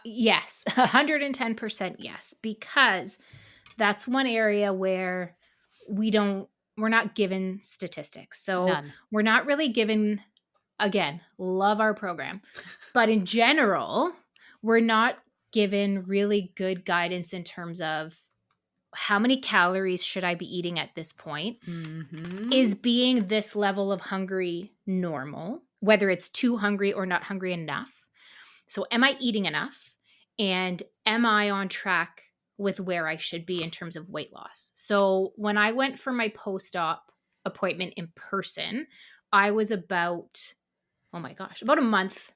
yes, 110% yes, because that's one area where we don't, we're not given statistics. So None. we're not really given, again, love our program, but in general, we're not given really good guidance in terms of how many calories should I be eating at this point? Mm-hmm. Is being this level of hungry normal, whether it's too hungry or not hungry enough? So, am I eating enough? And am I on track with where I should be in terms of weight loss? So, when I went for my post op appointment in person, I was about, oh my gosh, about a month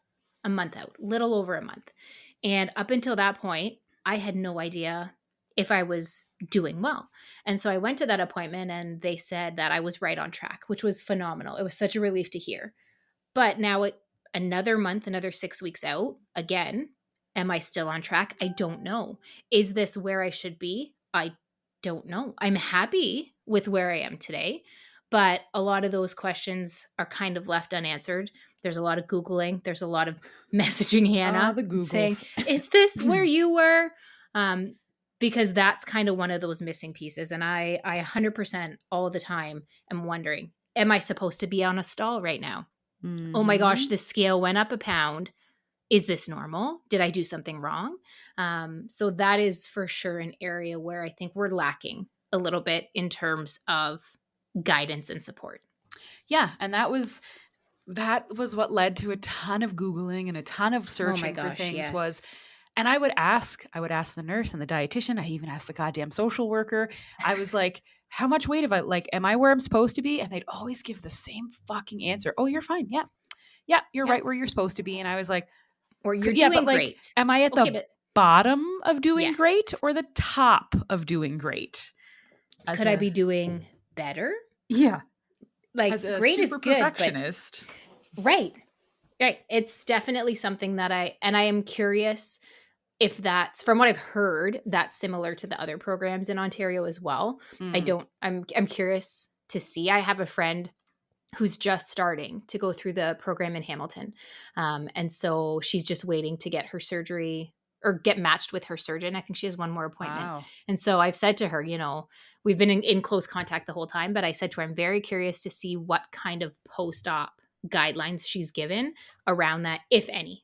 out, little over a month. And up until that point, I had no idea if I was doing well. And so I went to that appointment and they said that I was right on track, which was phenomenal. It was such a relief to hear. But now, another month, another 6 weeks out, again, am I still on track? I don't know. Is this where I should be? I don't know. I'm happy with where I am today, but a lot of those questions are kind of left unanswered. There's a lot of Googling, there's a lot of messaging Ah, Hannah the and saying, Googles. is this where you were? Um, because that's kind of one of those missing pieces. And I 100% all the time am wondering, am I supposed to be on a stall right now? Oh my gosh, Mm-hmm. the scale went up a pound. Is this normal? Did I do something wrong? So that is for sure an area where I think we're lacking a little bit in terms of guidance and support. Yeah, and that was that was what led to a ton of Googling and a ton of Oh my searching for gosh, things was, yes. and I would ask the nurse and the dietitian. I even asked the goddamn social worker. I was like, how much weight have I, like, am I where I'm supposed to be? And they'd always give the same fucking answer. Oh, you're fine. Yeah. Yeah. You're Yep. right where you're supposed to be. And I was like, Or you're yeah, but doing like, great. am I at Okay, the but bottom of doing yes. great or the top of doing great? As Could I a, be doing better? yeah, as Like a great is super good, but perfectionist. right. Right. It's definitely something that I am curious if that's, from what I've heard, that's similar to the other programs in Ontario as well. Mm. I'm curious to see. I have a friend who's just starting to go through the program in Hamilton. And so she's just waiting to get her surgery or get matched with her surgeon. I think she has one more appointment. Wow. And so I've said to her, we've been in close contact the whole time, but I said to her, I'm very curious to see what kind of post-op guidelines she's given around that, if any.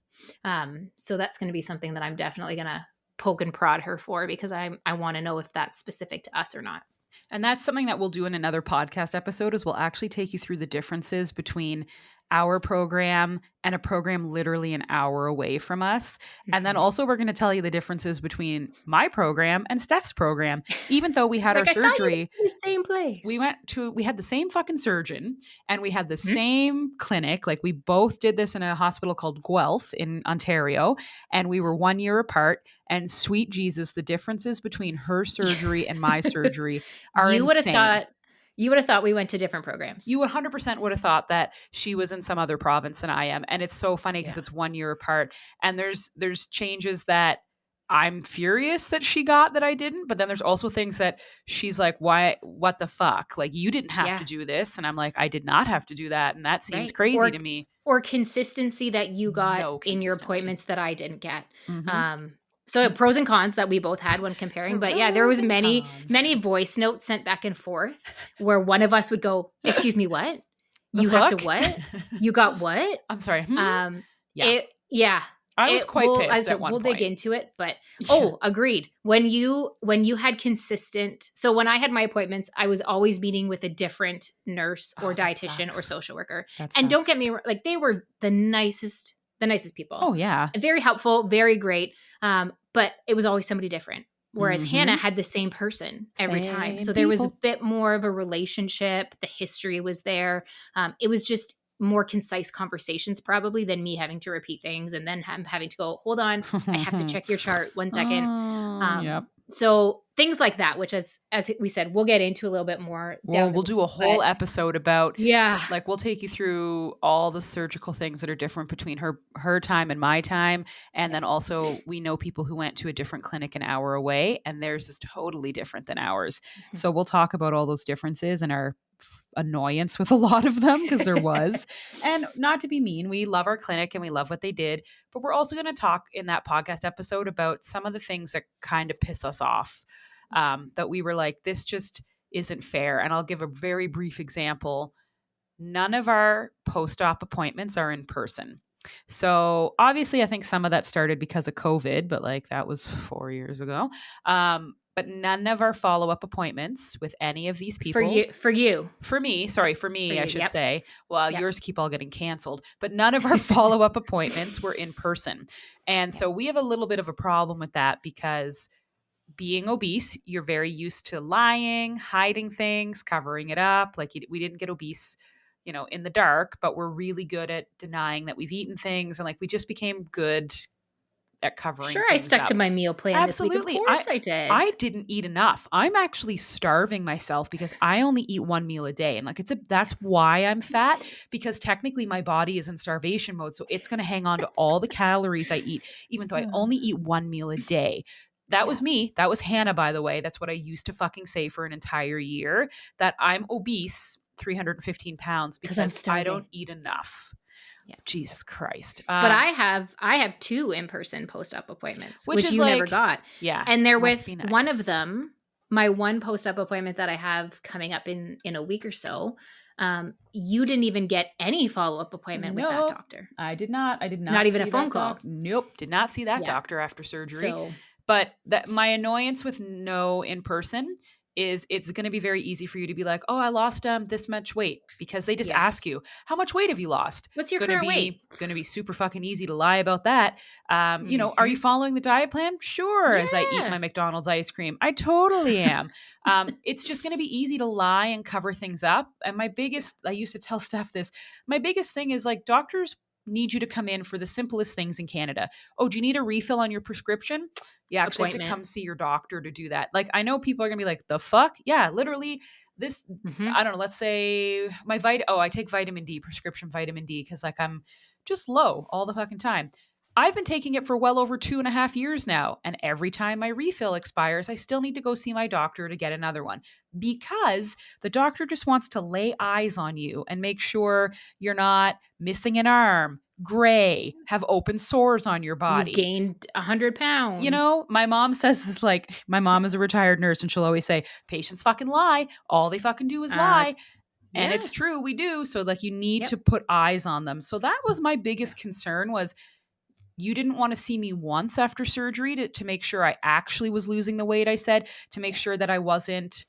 So that's going to be something that I'm definitely going to poke and prod her for, because I want to know if that's specific to us or not. And that's something that we'll do in another podcast episode is we'll actually take you through the differences between our program and a program literally an hour away from us. And then Mhm. also we're going to tell you the differences between my program and Steph's program. Even though we had our Like, I thought you surgery, were in the same place. we had the same fucking surgeon and we had the Mhm. same clinic. Like we both did this in a hospital called Guelph in Ontario, and we were 1 year apart. And sweet Jesus, the differences between her surgery and my surgery are You would have insane. thought you would have thought we went to different programs. You 100% would have thought that she was in some other province than I am. And it's so funny because Yeah. it's 1 year apart. And there's changes that I'm furious that she got that I didn't. But then there's also things that she's like, why, what the fuck? Like, you didn't have to Yeah. do this. And I'm like, I did not have to do that. And that seems Right. crazy to me. Or consistency that you got No in your consistency. appointments that I didn't get. Mm-hmm. Um, so pros and cons that we both had when comparing. But yeah, there Pros was and many, cons. many voice notes sent back and forth where one of us would go, "Excuse me, what? The You have to fuck? what? You got what?" I'm sorry. Yeah. It yeah. I was quite pissed As at one we'll dig point. into it, but Yeah. agreed. When you had consistent, so when I had my appointments, I was always meeting with a different nurse or Oh, that dietitian or sucks. social worker. That And don't get sucks. me wrong, like they were the nicest people. Oh, yeah. Very helpful, very great. But it was always somebody different. Whereas Hannah Mm-hmm. had the same person every time. Same So there was a people. bit more of a relationship. The history was there. It was just more concise conversations probably than me having to repeat things and then having to go, hold on, I have to check your chart 1 second. Oh, yep. So things like that, which as we said, we'll get into a little bit more Well, down the we'll road. do a whole But episode about, yeah, like, we'll take you through all the surgical things that are different between her time and my time. And yeah, then also we know people who went to a different clinic an hour away and theirs is totally different than ours. So we'll talk about all those differences and our annoyance with a lot of them because there was. And not to be mean, we love our clinic and we love what they did, but we're also going to talk in that podcast episode about some of the things that kind of piss us off, that we were like, this just isn't fair. And I'll give a very brief example. None of our post-op appointments are in person. So obviously, I think some of that started because of COVID, but like that was 4 years ago. But none of our follow-up appointments with any of these for people, you, for you, for me, I should yep, say. Well, yep, yours keep all getting canceled, but none of our follow up appointments were in person. And yep. so we have a little bit of a problem with that because being obese, you're very used to lying, hiding things, covering it up. Like we didn't get obese, in the dark, but we're really good at denying that we've eaten things. And like we just became good at covering Sure, I things stuck to up. my meal plan this week. Of Absolutely. course I did. I didn't eat enough. I'm actually starving myself because I only eat one meal a day. And like that's why I'm fat, because technically my body is in starvation mode. So it's going to hang on to all the calories I eat, even though I only eat one meal a day. That was Yeah, me. That was Hannah, by the way. That's what I used to fucking say for an entire year, that I'm obese, 315 pounds, because I'm because I starving. don't eat enough. Yeah. Jesus Christ. But I have 2 in-person post-op appointments, Which which is you never like, got. yeah, And they're must with be one nice. of them, my one post-op appointment that I have coming up in a week or so. You didn't even get any follow-up appointment with that Nope, doctor. I did not. I did Not not even a see phone that call. Nope, did not see that Yeah. doctor after surgery. So But that my annoyance with no in person is it's going to be very easy for you to be like, oh, I lost this much weight, because they just ask Yes. you, how much weight have you lost? What's It's your current weight? going to be super fucking easy to lie about that. Are you Hmm. following the diet plan? Sure. As I eat Yeah. my McDonald's ice cream, I totally am. It's just going to be easy to lie and cover things up. And I used to tell Steph this, my biggest thing is like, doctors need you to come in for the simplest things in Canada. Oh, do you need a refill on your prescription? You actually have to Appointment. come see your doctor to do that. Like, I know people are going to be like, the fuck? Yeah, literally this, Hmm. I don't know, let's say I take vitamin D, prescription vitamin D, because like I'm just low all the fucking time. I've been taking it for well over 2.5 years now. And every time my refill expires, I still need to go see my doctor to get another one, because the doctor just wants to lay eyes on you and make sure you're not missing an arm, gray, have open sores on your You've body. gained 100 pounds. My mom says this, like, my mom is a retired nurse, and she'll always say, patients fucking lie. All they fucking do is lie. It's, And yeah. it's true, we do. So like you need Yep. to put eyes on them. So that was my Yeah. biggest concern, was you didn't want to see me once after surgery to make sure I actually was losing the weight I said, to make Yeah. sure that I wasn't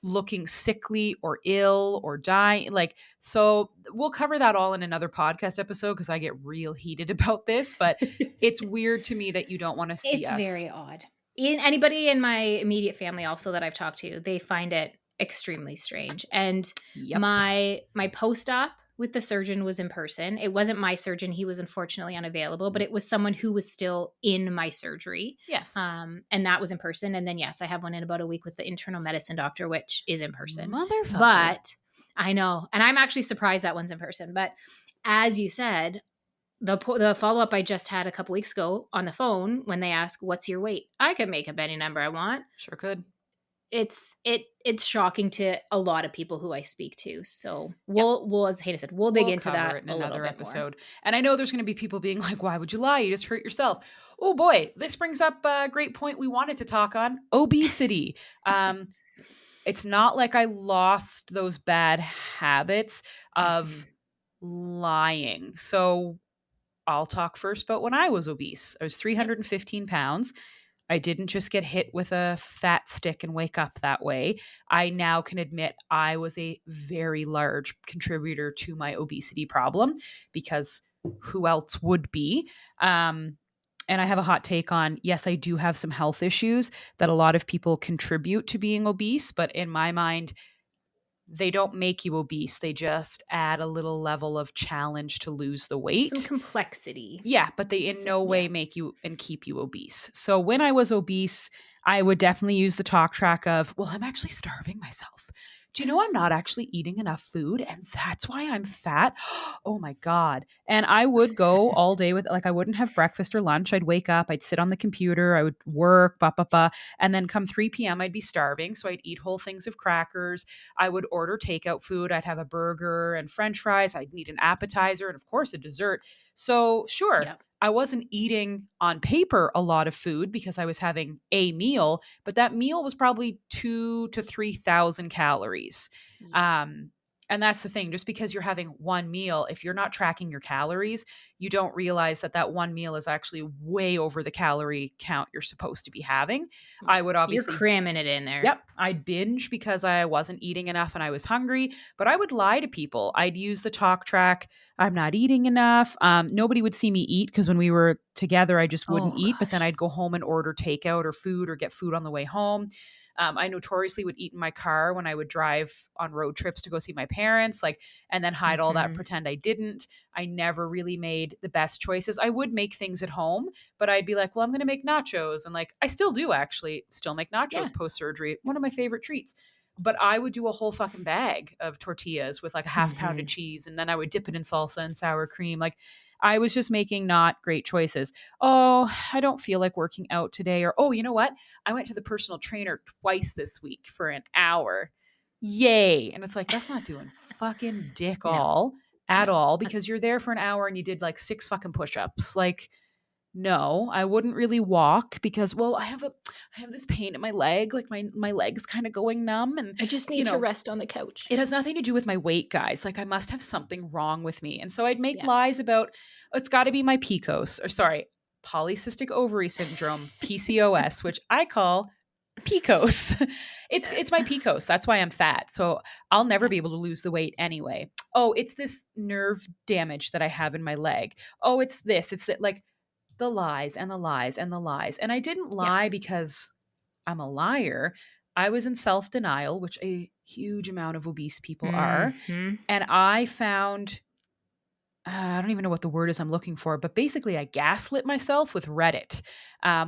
looking sickly or ill or dying. Like, so we'll cover that all in another podcast episode, because I get real heated about this, but it's weird to me that you don't want to see It's us. very odd. Anybody in my immediate family also that I've talked to, they find it extremely strange. And Yep. my post-op with the surgeon was in person. It wasn't my surgeon; he was unfortunately unavailable, but it was someone who was still in my surgery, Yes. and that was in person. And then yes, I have one in about a week with the internal medicine doctor, which is in person. Motherfucker. But I know, and I'm actually surprised that one's in person. But as you said, the follow-up I just had a couple weeks ago on the phone, when they ask, "What's your weight?" I can make up any number I want. Sure could. It's shocking to a lot of people who I speak to. So Yep. we'll as Hayden said, we'll dig We'll into cover that it in a little another bit more. episode. And I know there's going to be people being like, why would you lie? You just hurt yourself. Oh boy, this brings up a great point we wanted to talk on: obesity. Um, it's not like I lost those bad habits Hmm. of lying. So I'll talk first about when I was obese. I was Yep. 315 pounds. I didn't just get hit with a fat stick and wake up that way. I now can admit I was a very large contributor to my obesity problem, because who else would be? Um, and I have a hot take on, yes, I do have some health issues that a lot of people contribute to being obese, but in my mind, they don't make you obese. They just add a little level of challenge to lose the Some weight. complexity. Yeah, but they in no Yeah. way make you and keep you obese. So when I was obese, I would definitely use the talk track of, well, I'm actually starving myself. Do you know I'm not actually eating enough food, and that's why I'm fat? Oh my God. And I would go all day with, like, I wouldn't have breakfast or lunch. I'd wake up, I'd sit on the computer, I would work, ba ba ba. And then come 3 p.m., I'd be starving. So I'd eat whole things of crackers. I would order takeout food. I'd have a burger and french fries. I'd need an appetizer and, of course, a dessert. So, sure, Yep. I wasn't eating on paper a lot of food because I was having a meal, but that meal was probably 2 to 3,000 calories. Yeah. Um, and that's the thing. Just because you're having one meal, if you're not tracking your calories, you don't realize that that one meal is actually way over the calorie count you're supposed to be having. I Yeah. would You're obviously cramming it in there. Yep, I'd binge because I wasn't eating enough and I was hungry, but I would lie to people. I'd use the talk track. I'm not eating enough. Nobody would see me eat, because when we were together, I just wouldn't Oh eat. But then gosh. I'd go home and order takeout or food or get food on the way home. I notoriously would eat in my car when I would drive on road trips to go see my parents, like, and then hide all that, Hmm. pretend I didn't. I never really made the best choices. I would make things at home, but I'd be like, well, I'm going to make nachos. And like, I still do actually still make Yeah. nachos post surgery, one of my favorite treats. But I would do a whole fucking bag of tortillas with like a half pound of Hmm. cheese. And then I would dip it in salsa and sour cream. Like, I was just making not great choices. Oh, I don't feel like working out today. Or, oh, you know what? I went to the personal trainer twice this week for an hour. Yay. And it's like, that's not doing fucking dick No. all at No. all, That's because you're there for an hour and you did like 6 fucking push-ups. Like, no, I wouldn't really walk because, well, I have this pain in my leg, like my leg's kind of going numb, and I just you need to know, rest on the couch. it has nothing to do with my weight, guys. Like, I must have something wrong with me. And so I'd make Yeah. lies about, oh, it's got to be my PCOS, or sorry, polycystic ovary syndrome, PCOS, which I call PCOS. It's my PCOS. That's why I'm fat. So I'll never Yeah. be able to lose the weight anyway. Oh, it's this nerve damage that I have in my leg. Oh, it's this. It's that, like, the lies and the lies and the lies. And I didn't Yeah. lie because I'm a liar. I was in self-denial, which a huge amount of obese people are. Mm-hmm. And I found I don't even know what the word is I'm looking for, but basically I gaslit myself with Reddit,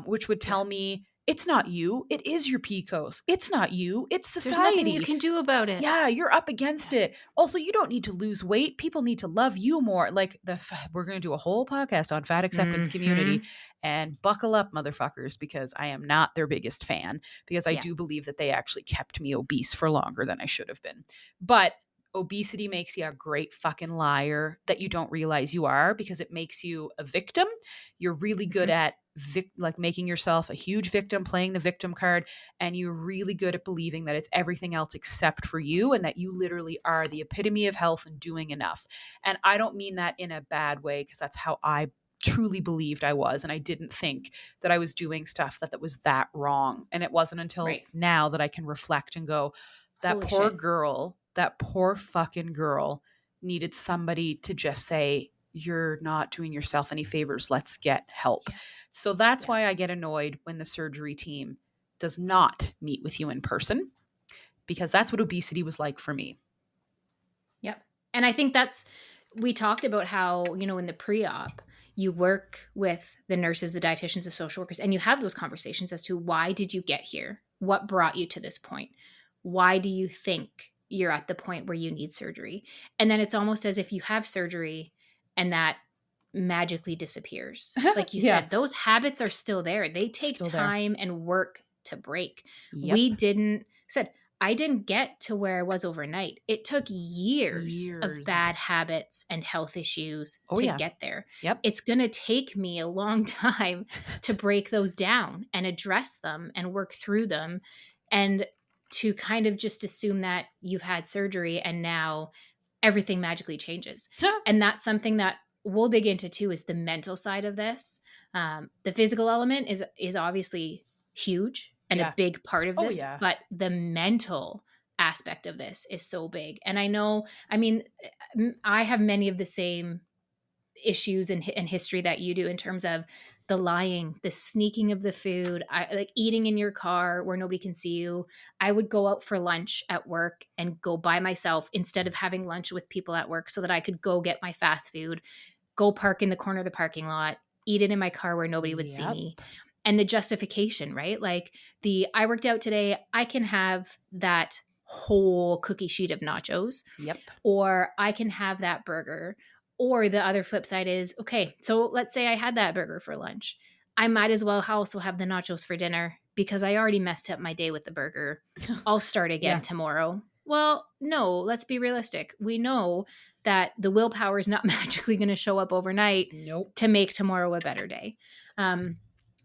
which would Yeah. tell me it's not you, it is your PCOS. It's not you, it's There's nothing you society. can do about it. Yeah, you're up against Yeah. it. Also, you don't need to lose weight. People need to love you more. Like we're going to do a whole podcast on fat acceptance Mm-hmm. community, and buckle up, motherfuckers, because I am not their biggest fan, because I Yeah. do believe that they actually kept me obese for longer than I should have been. But obesity makes you a great fucking liar that you don't realize you are, because it makes you a victim. You're really good Mm-hmm. at like making yourself a huge victim, playing the victim card, and you're really good at believing that it's everything else except for you, and that you literally are the epitome of health and doing enough. And I don't mean that in a bad way, because that's how I truly believed I was, and I didn't think that I was doing stuff that was that wrong. And it wasn't until Right. now that I can reflect and go, that Holy poor shit. girl, that poor fucking girl needed somebody to just say, you're not doing yourself any favors, let's get help. Yeah. So that's Yeah. why I get annoyed when the surgery team does not meet with you in person, because that's what obesity was like for me. Yep. And I think we talked about how, in the pre-op, you work with the nurses, the dietitians, the social workers, and you have those conversations as to why did you get here? What brought you to this point? Why do you think you're at the point where you need surgery? And then it's almost as if you have surgery and that magically disappears. Like you Yeah, said, those habits are still there. They take still there. time and work to break. Yep. We didn't said I didn't get to where I was overnight. It took years of Years. bad habits and health issues Oh, to yeah. get there. Yep. It's going to take me a long time to break those down and address them and work through them, and to kind of just assume that you've had surgery and now everything magically changes. And that's something that we'll dig into too, is the mental side of this. The physical element is obviously huge and a Yeah. big part of Oh, this, yeah. but the mental aspect of this is so big. And I know, I mean, I have many of the same issues and history that you do, in terms of the lying, the sneaking of the food, like eating in your car where nobody can see you. I would go out for lunch at work and go by myself instead of having lunch with people at work, so that I could go get my fast food, go park in the corner of the parking lot, eat it in my car where nobody would see Yep. me. And the justification, right? Like, I worked out today, I can have that whole cookie sheet of nachos, Yep. or I can have that burger. Or the other flip side is, okay, so let's say I had that burger for lunch. I might as well also have the nachos for dinner, because I already messed up my day with the burger. I'll start again Yeah. tomorrow. Well, no, let's be realistic. We know that the willpower is not magically going to show up overnight Nope. to make tomorrow a better day. Um,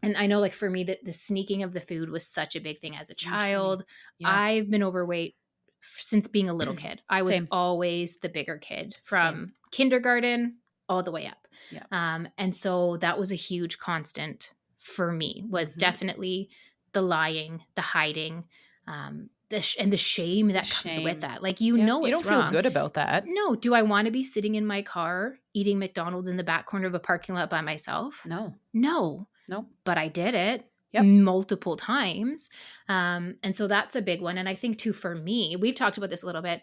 and I know, like, for me, that the sneaking of the food was such a big thing as a Usually. child. Yeah. I've been overweight since being a little kid. I was Same. always the bigger kid Same. from kindergarten all the way up. Yeah. And so that was a huge constant for me, was Mm-hmm. definitely the lying, the hiding, and the shame The that comes with shame. that. Like, Yeah. You it's don't feel wrong. good about that. No, do I want to be sitting in my car eating McDonald's in the back corner of a parking lot by myself? No. No, Nope. but I did it Yep. multiple times. And so that's a big one. And I think too, for me, we've talked about this a little bit,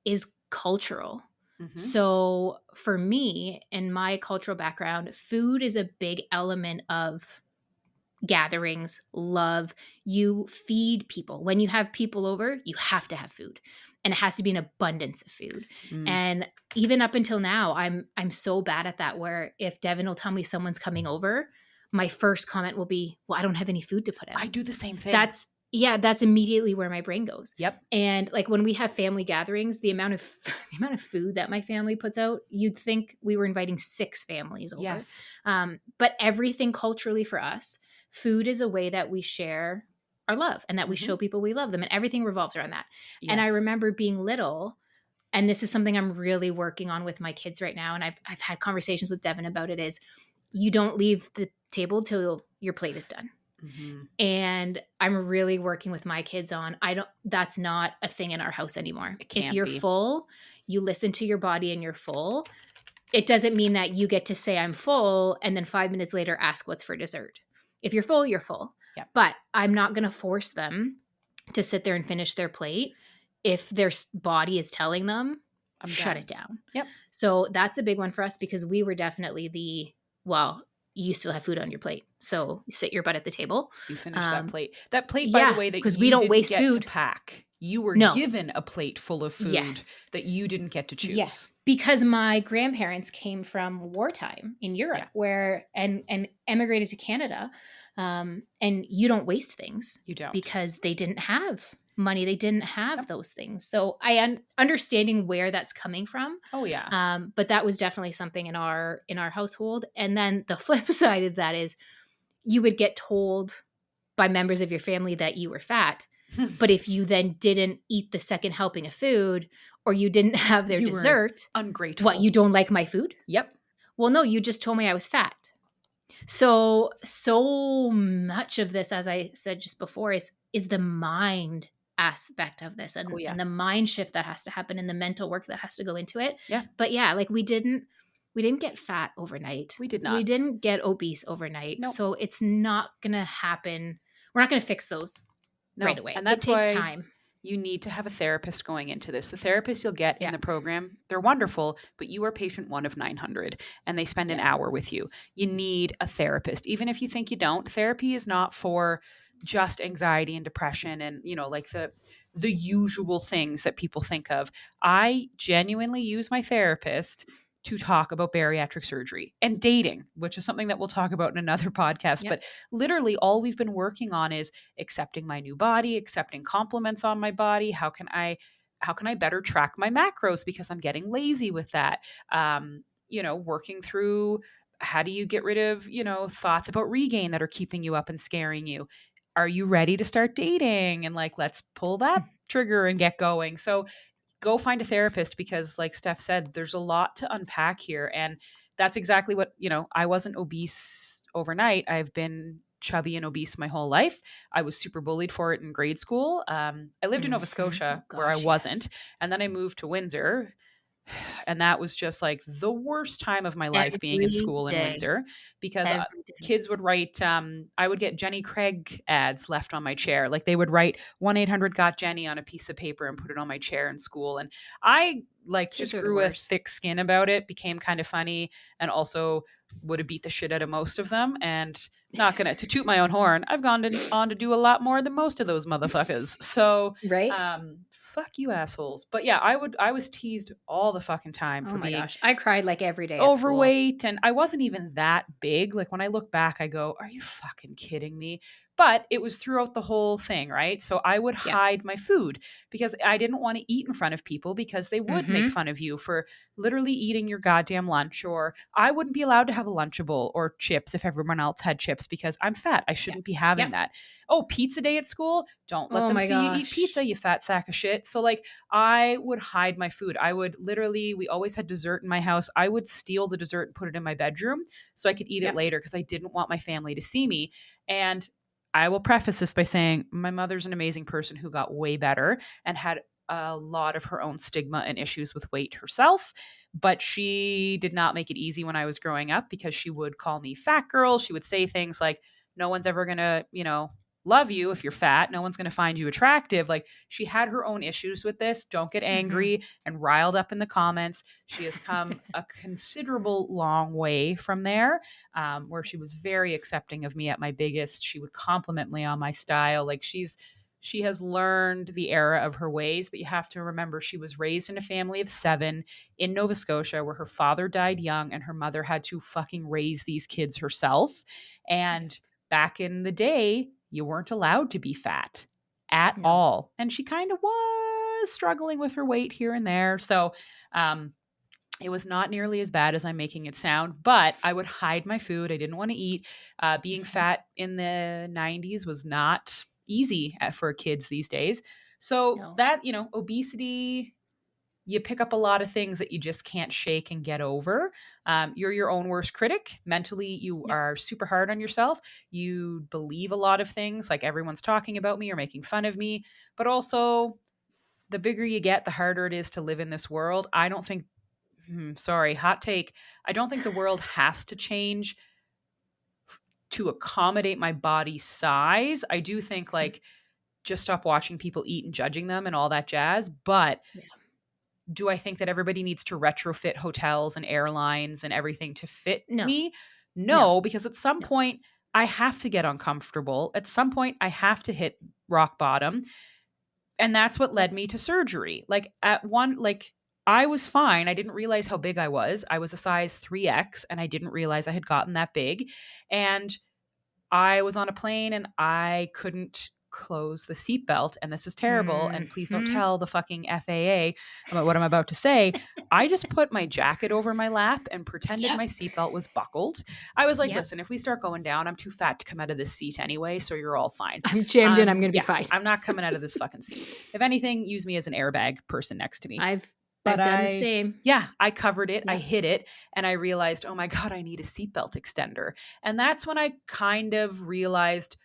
is cultural. Mm-hmm. So for me, in my cultural background, food is a big element of gatherings, love. You feed people. When you have people over, you have to have food. And it has to be an abundance of food. Mm. And even up until now, I'm so bad at that, where if Devin will tell me someone's coming over, my first comment will be, well, I don't have any food to put out. I do the same thing. That's immediately where my brain goes. Yep. And like, when we have family gatherings, the amount of food that my family puts out, you'd think we were inviting 6 families over. Yes. But everything culturally for us, food is a way that we share our love, and that we Mm-hmm. show people we love them, and everything revolves around that. Yes. And I remember being little, and this is something I'm really working on with my kids right now, and I've had conversations with Devin about it, is you don't leave the table till your plate is done. Mhm. And I'm really working with my kids on that's not a thing in our house anymore. It If can't you're be. full, you listen to your body and you're full. It doesn't mean that you get to say I'm full and then 5 minutes later ask what's for dessert. If you're full, you're full. Yep. But I'm not going to force them to sit there and finish their plate if their body is telling them I'm shut done. it down. Yep. So that's a big one for us because we were definitely well, you still have food on your plate. So sit your butt at the table. You finish that plate. That plate, by the Yeah, way, that because we you don't didn't waste get to food. pack. You were No. given a plate full of food Yes. that you didn't get to choose. Yes, because my grandparents came from wartime in Europe, Yeah. where and emigrated to Canada, and you don't waste things You don't. because they didn't have money, they didn't have Yep. those things. So I understanding where that's coming from, Oh yeah. but that was definitely something in our household. And then the flip side of that is you would get told by members of your family that you were fat. But if you then didn't eat the second helping of food or you didn't have their You were dessert, ungrateful. what, you don't like my food? Yep. Well, no, you just told me I was fat. So much of this, as I said just before, is the mind aspect of this Oh and yeah. the mind shift that has to happen and the mental work that has to go into it. Yeah. But yeah, like we didn't get fat overnight. We did not. We didn't get obese overnight. Nope. So it's not gonna happen. We're not gonna fix those right away. And It that's takes why time. you need to have a therapist going into this. The therapists you'll get in Yeah. the program, they're wonderful, but you are patient one of 900 and they spend an Yeah. hour with you. You need a therapist. Even if you think you don't, therapy is not for just anxiety and depression and, like the usual things that people think of. I genuinely use my therapist to talk about bariatric surgery and dating, which is something that we'll talk about in another podcast. Yep. But literally, all we've been working on is accepting my new body, accepting compliments on my body. How can I better track my macros because I'm getting lazy with that? Working through how do you get rid of, thoughts about regain that are keeping you up and scaring you? Are you ready to start dating? And like, let's pull that trigger and get going. So go find a therapist because like Steph said, there's a lot to unpack here. And that's exactly what, I wasn't obese overnight. I've been chubby and obese my whole life. I was super bullied for it in grade school. I lived in Nova Scotia Oh where I gosh, wasn't. yes. And then I moved to Windsor. And that was just like the worst time of my life being in Every school in day. Windsor because Every day. kids would write, I would get Jenny Craig ads left on my chair. Like they would write 1-800-GOT-JENNY on a piece of paper and put it on my chair in school. And I like Kids just are the grew a worst. thick skin about it, became kind of funny, and also would have beat the shit out of most of them. And not gonna to toot my own horn, I've on to do a lot more than most of those motherfuckers. So Right? fuck you assholes. But yeah, I was teased all the fucking time Oh for my being gosh. I cried like every day at school. overweight, and I wasn't even that big. Like when I look back I go, are you fucking kidding me? But it was throughout the whole thing, right? So I would Yeah. hide my food because I didn't want to eat in front of people because they would make Mhm. fun of you for literally eating your goddamn lunch, or I wouldn't be allowed to have a Lunchable or chips if everyone else had chips because I'm fat. I Yeah. shouldn't be having Yep. that. Oh, pizza day at school? Don't let Oh them my see you eat gosh. pizza, you fat sack of shit. So like I would hide my food. I would literally, we always had dessert in my house. I would steal the dessert and put it in my bedroom so I could eat it Yep. later because I didn't want my family to see me. And I will preface this by saying my mother's an amazing person who got way better and had a lot of her own stigma and issues with weight herself. But she did not make it easy when I was growing up because she would call me fat girl. She would say things like, no one's ever going to, love you if you're fat. No one's going to find you attractive. Like she had her own issues with this. Don't get Mhm. angry and riled up in the comments. She has come a considerable long way from there, where she was very accepting of me at my biggest. She would compliment me on my style. Like she has learned the era of her ways, but you have to remember she was raised in a family of 7 in Nova Scotia where her father died young and her mother had to fucking raise these kids herself. Yeah. And back in the day, you weren't allowed to be fat at No. all. And she kind of was struggling with her weight here and there. So, it was not nearly as bad as I'm making it sound, but I would hide my food. I didn't want to eat. Being Mhm. fat in the 90s was not easy for kids these days. So No. that, obesity, you pick up a lot of things that you just can't shake and get over. You're your own worst critic. Mentally, you Yep. are super hard on yourself. You believe a lot of things, like everyone's talking about me or making fun of me. But also, the bigger you get, the harder it is to live in this world. I don't think, sorry, hot take. I don't think the world has to change to accommodate my body size. I do think like just stop watching people eat and judging them and all that jazz. But Yeah. do I think that everybody needs to retrofit hotels and airlines and everything to fit No. me? No. No, because at some No. point I have to get uncomfortable. At some point I have to hit rock bottom. And that's what Yep. led me to surgery. Like at one, like I was fine. I didn't realize how big I was. I was a size 3X and I didn't realize I had gotten that big. And I was on a plane and I couldn't close the seatbelt. And this is terrible. And please don't Mhm. tell the fucking FAA about what I'm about to say. I just put my jacket over my lap and pretended Yep. my seatbelt was buckled. I was like, Yep. listen, if we start going down, I'm too fat to come out of this seat anyway. So you're all fine. I'm jammed in. I'm going to be Yeah, fine. I'm not coming out of this fucking seat. If anything, use me as an airbag person next to me. I've But I've done the same. yeah, I covered it, I Yep. hit it, and I realized, oh my God, I need a seatbelt extender. And that's when I kind of realized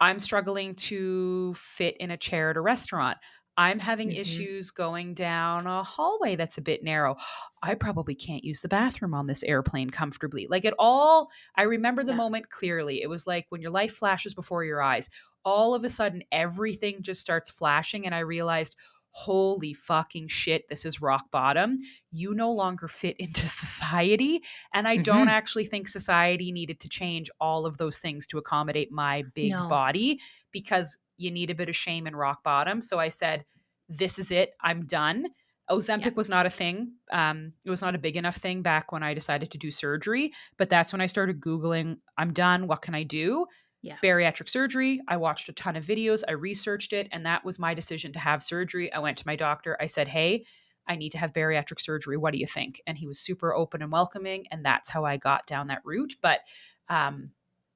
I'm struggling to fit in a chair at a restaurant. I'm having Mhm. issues going down a hallway that's a bit narrow. I probably can't use the bathroom on this airplane comfortably. Like it all, I remember the Yeah. moment clearly. It was like when your life flashes before your eyes, all of a sudden everything just starts flashing. And I realized, holy fucking shit, this is rock bottom. You no longer fit into society. And I don't Mhm. actually think society needed to change all of those things to accommodate my big No. body because you need a bit of shame and rock bottom. So I said, this is it. I'm done. Yep. Ozempic was not a thing. It was not a big enough thing back when I decided to do surgery. But that's when I started Googling, I'm done. What can I do? Yeah. Bariatric surgery. I watched a ton of videos. I researched it. And that was my decision to have surgery. I went to my doctor. I said, hey, I need to have bariatric surgery. What do you think? And he was super open and welcoming. And that's how I got down that route. But um,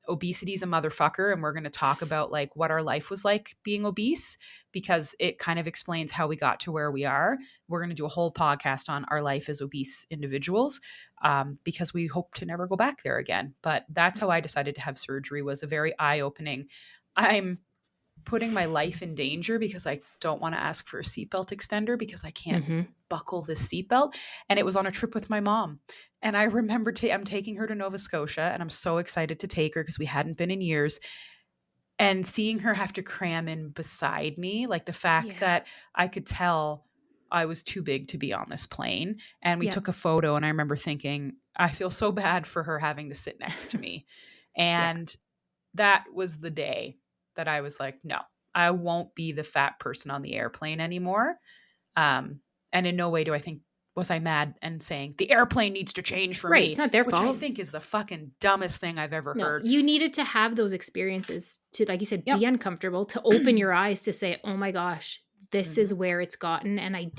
obesity is a motherfucker. And we're going to talk about like what our life was like being obese because it kind of explains how we got to where we are. We're going to do a whole podcast on our life as obese individuals because we hope to never go back there again. But that's how I decided to have surgery was a very eye-opening. I'm putting my life in danger because I don't want to ask for a seatbelt extender because I can't Mhm. buckle this seatbelt. And it was on a trip with my mom. And I remember I'm taking her to Nova Scotia and I'm so excited to take her because we hadn't been in years. And seeing her have to cram in beside me, like the fact Yeah. that I could tell I was too big to be on this plane. And we Yep. took a photo, and I remember thinking, I feel so bad for her having to sit next to me. Yeah. And that was the day that I was like, no, I won't be the fat person on the airplane anymore. Um, and in no way do I think, was I mad and saying the airplane needs to change for Right. It's me, not their which I fault. think is the fucking dumbest thing I've ever No, heard. you needed to have those experiences to, like you said, Yep. be uncomfortable, to open your eyes to say, "Oh my gosh, this is Hmm. where it's gotten," and I Yep.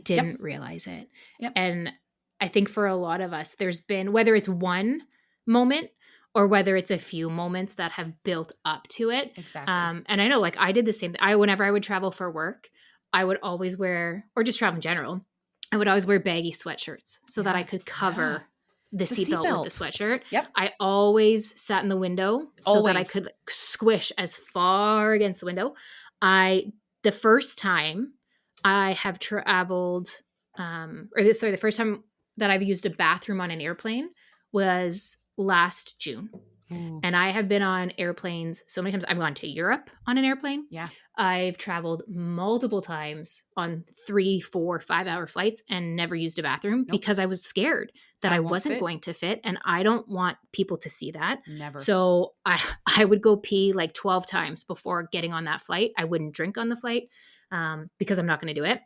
didn't realize it. Yep. And I think for a lot of us, there's been, whether it's one moment or whether it's a few moments that have built up to it. Exactly. And I know, like I did the same. Whenever I would travel for work, I would always wear, or just travel in general, I would always wear baggy sweatshirts so that I Yeah. could Yeah. cover the The seatbelt with the seatbelt. sweatshirt. Yep. I always sat in the window so that I Always. could like, squish as far against the window. The first time I have traveled, the first time that I've used a bathroom on an airplane was last June. Ooh. And I have been on airplanes so many times. I've gone to Europe on an airplane. Yeah. I've traveled multiple times on 3, 4, 5 hour flights and never used a bathroom Nope. because I was scared that I I won't wasn't fit. going to fit. And I don't want people to see that. Never. So I would go pee like 12 times before getting on that flight. I wouldn't drink on the flight because I'm not going to do it.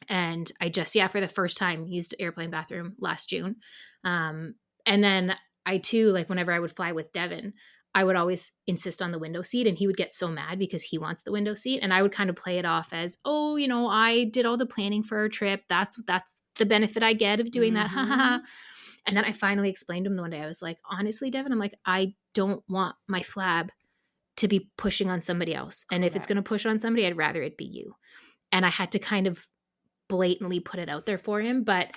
And I just, yeah, for the first time used airplane bathroom last June. And then I too, like whenever I would fly with Devin, I would always insist on the window seat and he would get so mad because he wants the window seat. And I would kind of play it off as, oh, I did all the planning for our trip. That's the benefit I get of doing that. Ha ha Mm-hmm. ha. And then I finally explained to him one day, I was like, honestly, Devin, I'm like, I don't want my flab to be pushing on somebody else. And if it's going to Correct. push on somebody, I'd rather it be you. And I had to kind of blatantly put it out there for him, but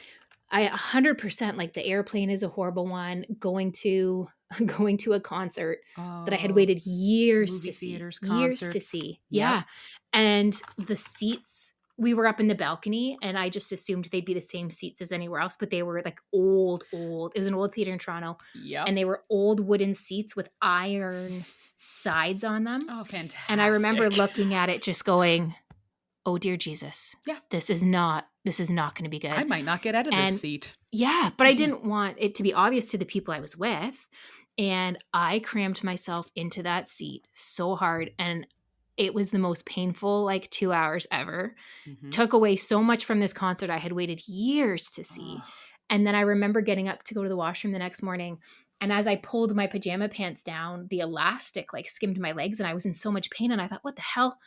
I 100% like the airplane is a horrible one. Going to going to a concert that I had Oh, waited years movie to see. theaters, Years to concerts. see. Yep. Yeah. And the seats, we were up in the balcony and I just assumed they'd be the same seats as anywhere else, but they were like old, old. It was an old theater in Toronto and Yep. they were old wooden seats with iron sides on them. Oh, And I remember fantastic. looking at it just going, "Oh dear Jesus. Yeah. This is not going to be I good." might not get out of this And seat. yeah, but I didn't want it to be obvious to the people I was with. And I crammed myself into that seat so hard. And it was the most painful, like 2 hours ever. Mhm. Took away so much from this concert I had waited years to see. Oh, And then I remember getting up to go to the washroom the next morning. And as I pulled my pajama pants down, the elastic like skimmed my legs and I was in so much pain. And I thought, what the hell?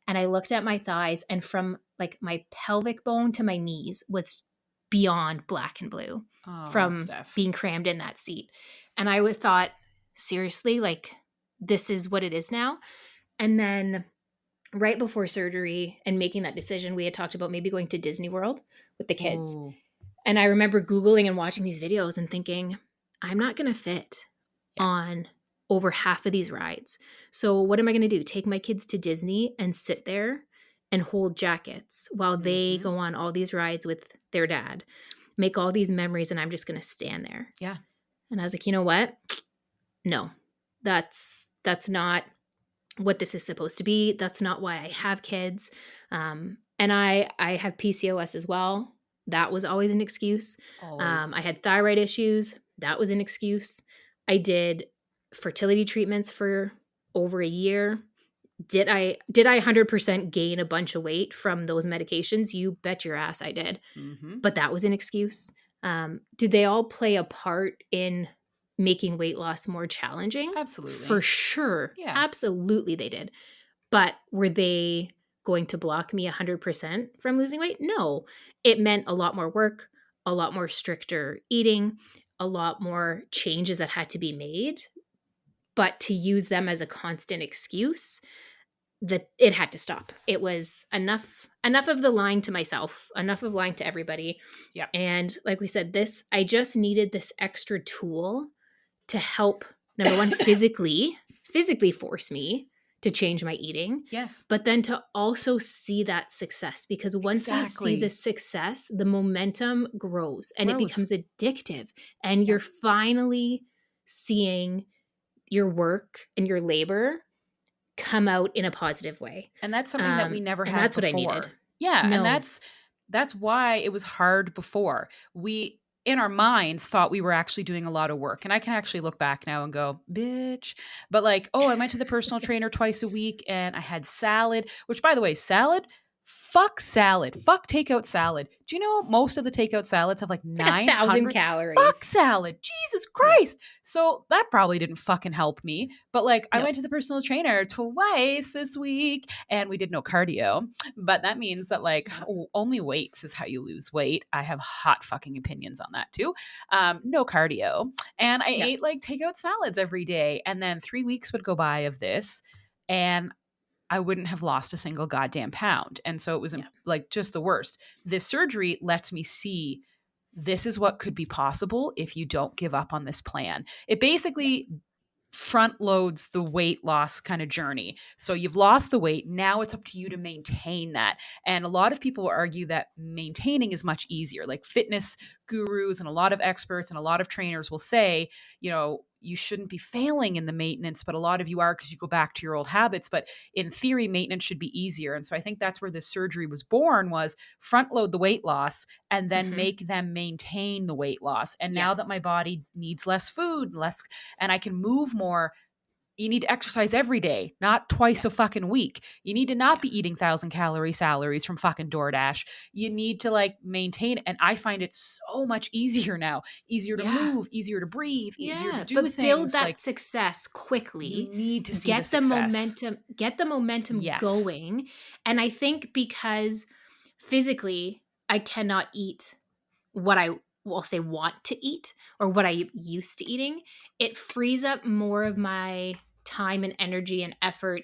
And I looked at my thighs, and from like my pelvic bone to my knees was beyond black and blue oh, from Steph. being crammed in that seat. And I would thought, seriously, like this is what it is now. And then right before surgery and making that decision, we had talked about maybe going to Disney World with the kids. Oh, And I remember Googling and watching these videos and thinking, I'm not going to fit yeah. on over half of these rides. So, what am I going to do? Take my kids to Disney and sit there and hold jackets while they Mhm. go on all these rides with their dad, make all these memories, and I'm just going to stand there. Yeah. And I was like, you know what? No, that's not what this is supposed to be. That's not why I have kids. And I have PCOS as well. That was always an excuse. Always. I had thyroid issues. That was an excuse. I did fertility treatments for over a year. Did I 100% gain a bunch of weight from those medications? You bet your ass I did. Mhm. But that was an excuse. Did they all play a part in making weight loss more challenging? For Absolutely. sure. Yes. Absolutely, they did. But were they going to block me 100% from losing weight? No. It meant a lot more work, a lot more stricter eating, a lot more changes that had to be made. But to use them as a constant excuse, that it had to stop. It was enough of the lying to myself, enough of lying to everybody. Yeah. And like we said, I just needed this extra tool to help, number one, physically force me to change my eating, Yes. but then to also see that success, because once you see the Exactly. success, the momentum grows and it Grows. becomes addictive, and you're Yep. finally seeing your work and your labor come out in a positive way. And that's something that we never And had that's what I needed. before. Yeah, and No. that's why it was hard before. We in our minds thought we were actually doing a lot of work. And I can actually look back now and go, "Bitch." But like, "Oh, I went to the personal trainer twice a week and I had salad," which by the way, salad, fuck salad. Fuck takeout salad. Do you know most of the takeout salads have like It's like 1,000 900 fuck calories. salad. Jesus Yeah. Christ. So that probably didn't fucking help me. But like I No. went to the personal trainer twice this week and we did no cardio. But that means that like Yeah. only weights is how you lose weight. I have hot fucking opinions on that too. No cardio. And I Yeah. ate like takeout salads every day. And then 3 weeks would go by of this. And I wouldn't have lost a single goddamn pound. And so it was Yeah. like just the worst. This surgery lets me see this is what could be possible if you don't give up on this plan. It Yeah. basically front loads the weight loss kind of journey. So you've lost the weight. Now it's up to you to maintain that. And a lot of people argue that maintaining is much easier. Like fitness gurus and a lot of experts and a lot of trainers will say, you shouldn't be failing in the maintenance, but a lot of you are because you go back to your old habits. But in theory, maintenance should be easier. And so I think that's where this surgery was born, was front load the weight loss and then Mhm. make them maintain the weight loss. And Yeah. now that my body needs less food, less, and I can move more, you need to exercise every day, not twice Yeah. a fucking week. You need to not Yeah. be eating 1,000 calorie salaries from fucking DoorDash. You need to like maintain. And I find it so much easier now, easier to Yeah. move, easier to breathe, easier to Yeah, do but build things. that Like success you quickly. need to see the Get the success. momentum, get the momentum Yes. going. And I think because physically I cannot eat what I will say want to eat or what I used to eating, it frees up more of my time and energy and effort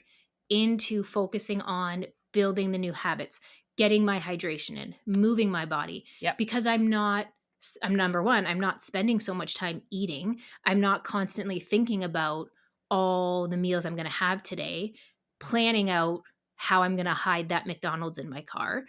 into focusing on building the new habits, getting my hydration in, moving my body. Yep. Because I'm number one, I'm not spending so much time eating. I'm not constantly thinking about all the meals I'm going to have today, planning out how I'm going to hide that McDonald's in my car.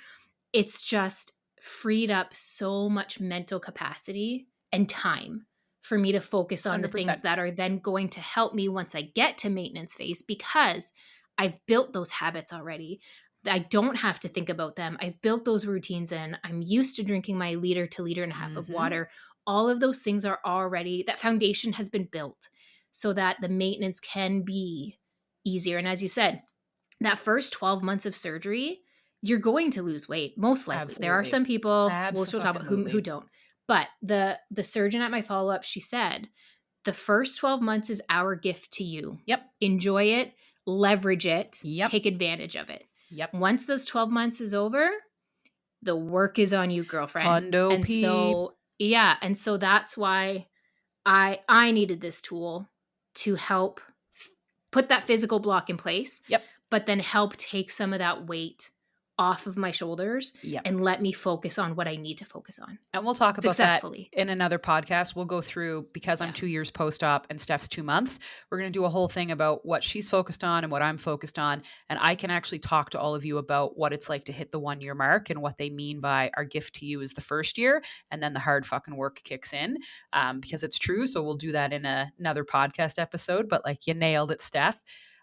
It's just freed up so much mental capacity and time for me to focus on the 100%. things that are then going to help me once I get to maintenance phase, because I've built those habits already. I don't have to think about them. I've built those routines in. I'm used to drinking my liter to liter and a half of water. All of those things are already, that foundation has been built so that the maintenance can be easier. And as you said, that first 12 months of surgery, you're going to lose weight, most likely. Absolutely. There are some people, we'll still talk about who Abso-fucking-lutely. don't. But the surgeon at my follow-up, she said, the first 12 months is our gift to you. Yep. Enjoy it, leverage it, Yep. take advantage of it. Yep. Once those 12 months is over, the work is on you, girlfriend. Hundo And P. so, yeah. And so that's why I needed this tool to help put that physical block in place. Yep. But then help take some of that weight off of my shoulders and let me focus on what I need to focus on. And we'll talk about successfully that in another podcast. We'll go through, because I'm 2 years post-op and Steph's 2 months, we're going to do a whole thing about what she's focused on and what I'm focused on. And I can actually talk to all of you about what it's like to hit the 1 year mark and what they mean by our gift to you is the first year. And then the hard fucking work kicks in, because it's true. So we'll do that in another podcast episode. But like, you nailed it, Steph.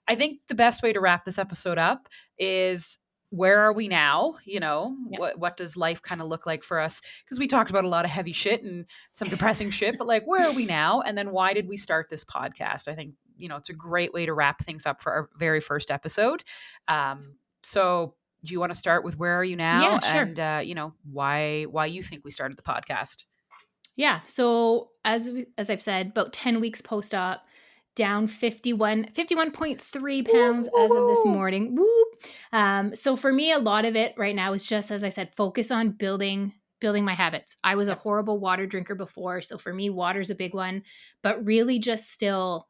I think the best way to wrap this episode up is, where are we now? You know, what does life kind of look like for us? Because we talked about a lot of heavy shit and some depressing shit, but like, where are we now? And then why did we start this podcast? I think, you know, it's a great way to wrap things up for our very first episode. So do you want to start with where are you now? Yeah, sure. And, you know, why you think we started the podcast? Yeah. So as I've said, about 10 weeks post-op, down 51.3 pounds as of this morning. Woo! So for me, a lot of it right now is just, as I said, focus on building my habits. I was a horrible water drinker before. So for me, water's a big one, but really just still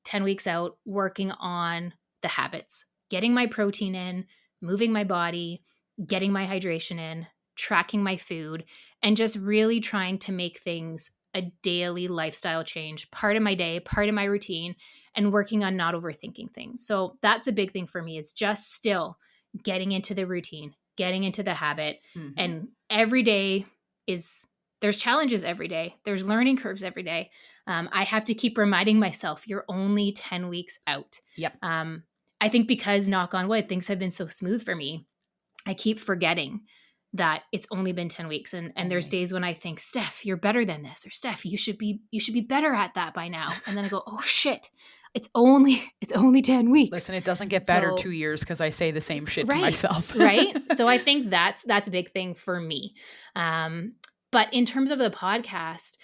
10 weeks out, working on the habits, getting my protein in, moving my body, getting my hydration in, tracking my food, and just really trying to make things a daily lifestyle change, part of my day, part of my routine, and working on not overthinking things. So that's a big thing for me, is just still getting into the routine, getting into the habit. And every day there's challenges every day. There's learning curves every day. I have to keep reminding myself, you're only 10 weeks out. I think because, knock on wood, things have been so smooth for me, I keep forgetting that it's only been 10 weeks. And there's days when I think, Steph, you're better than this, or Steph, you should be better at that by now. And then I go, oh shit, it's only 10 weeks. Listen, it doesn't get better 2 years because I say the same shit to myself. Right. So I think that's a big thing for me. But in terms of the podcast,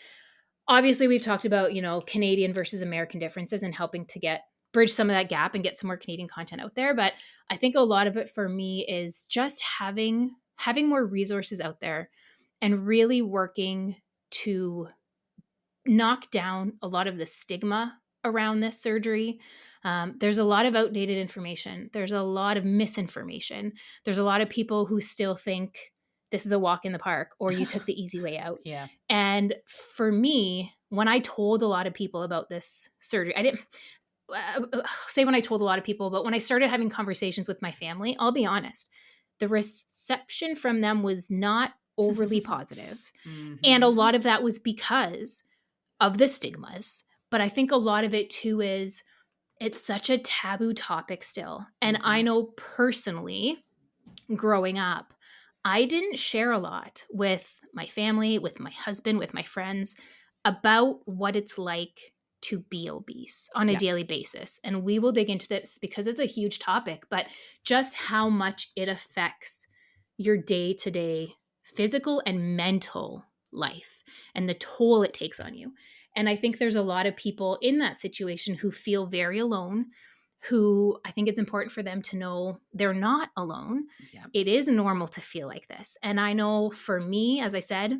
obviously we've talked about, you know, Canadian versus American differences and helping to bridge some of that gap and get some more Canadian content out there. But I think a lot of it for me is just having more resources out there and really working to knock down a lot of the stigma around this surgery. There's a lot of outdated information. There's a lot of misinformation. There's a lot of people who still think this is a walk in the park, or you took the easy way out. And for me, when I told a lot of people about this surgery, I didn't say when I told a lot of people, but when I started having conversations with my family, I'll be honest, the reception from them was not overly positive. And a lot of that was because of the stigmas. But I think a lot of it too is it's such a taboo topic still. And I know personally, growing up, I didn't share a lot with my family, with my husband, with my friends about what it's like to be obese on a daily basis. And we will dig into this because it's a huge topic, but just how much it affects your day-to-day physical and mental life and the toll it takes on you. And I think there's a lot of people in that situation who feel very alone, who I think it's important for them to know they're not alone. It is normal to feel like this. And I know for me, as I said,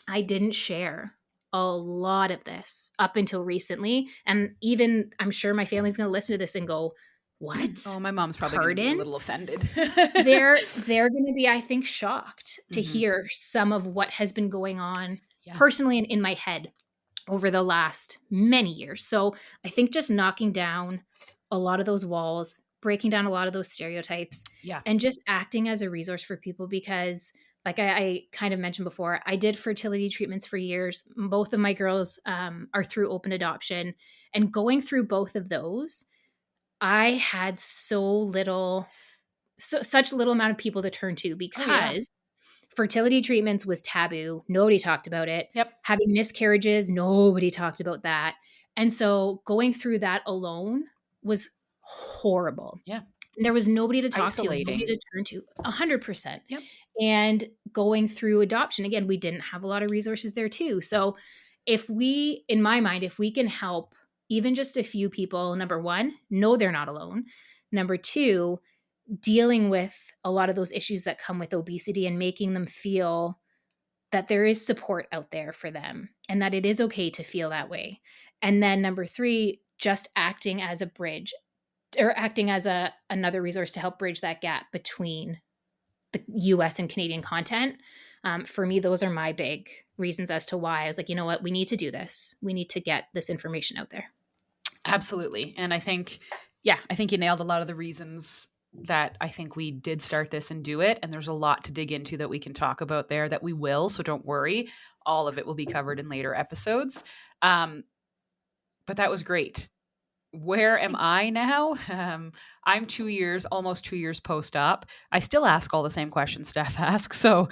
I didn't share a lot of this up until recently. And even I'm sure my family's going to listen to this and go, what? Oh, my mom's probably going to be a Pardon? little offended. They're gonna be, I think, shocked to Mhm. hear some of what has been going on Yeah. personally in my head over the last many years. So I think just knocking down a lot of those walls, breaking down a lot of those stereotypes, Yeah. and just acting as a resource for people because, like I kind of mentioned before, I did fertility treatments for years. Both of my girls are through open adoption. And going through both of those, I had such little amount of people to turn to Oh, yeah. because fertility treatments was taboo. Nobody talked about it. Yep. Having miscarriages, nobody talked about that. And so going through that alone was horrible. Yeah. There was nobody It's to talk to and nobody isolating. to turn to, 100%. Yep. And going through adoption, again, we didn't have a lot of resources there too. So if we, in my mind, if we can help even just a few people, number one, know they're not alone. Number two, dealing with a lot of those issues that come with obesity and making them feel that there is support out there for them and that it is okay to feel that way. And then number three, just acting as a bridge or acting as another resource to help bridge that gap between the US and Canadian content. For me, those are my big reasons as to why I was like, you know what, we need to do this. We need to get this information out there. Absolutely. And I think, yeah, I think you nailed a lot of the reasons that I think we did start this and do it. And there's a lot to dig into that we can talk about there that we will. So don't worry. All of it will be covered in later episodes. Um, but that was great. Where am Thank you. I now? I'm 2 years, almost 2 years post op. I still ask all the same questions Steph asks. So,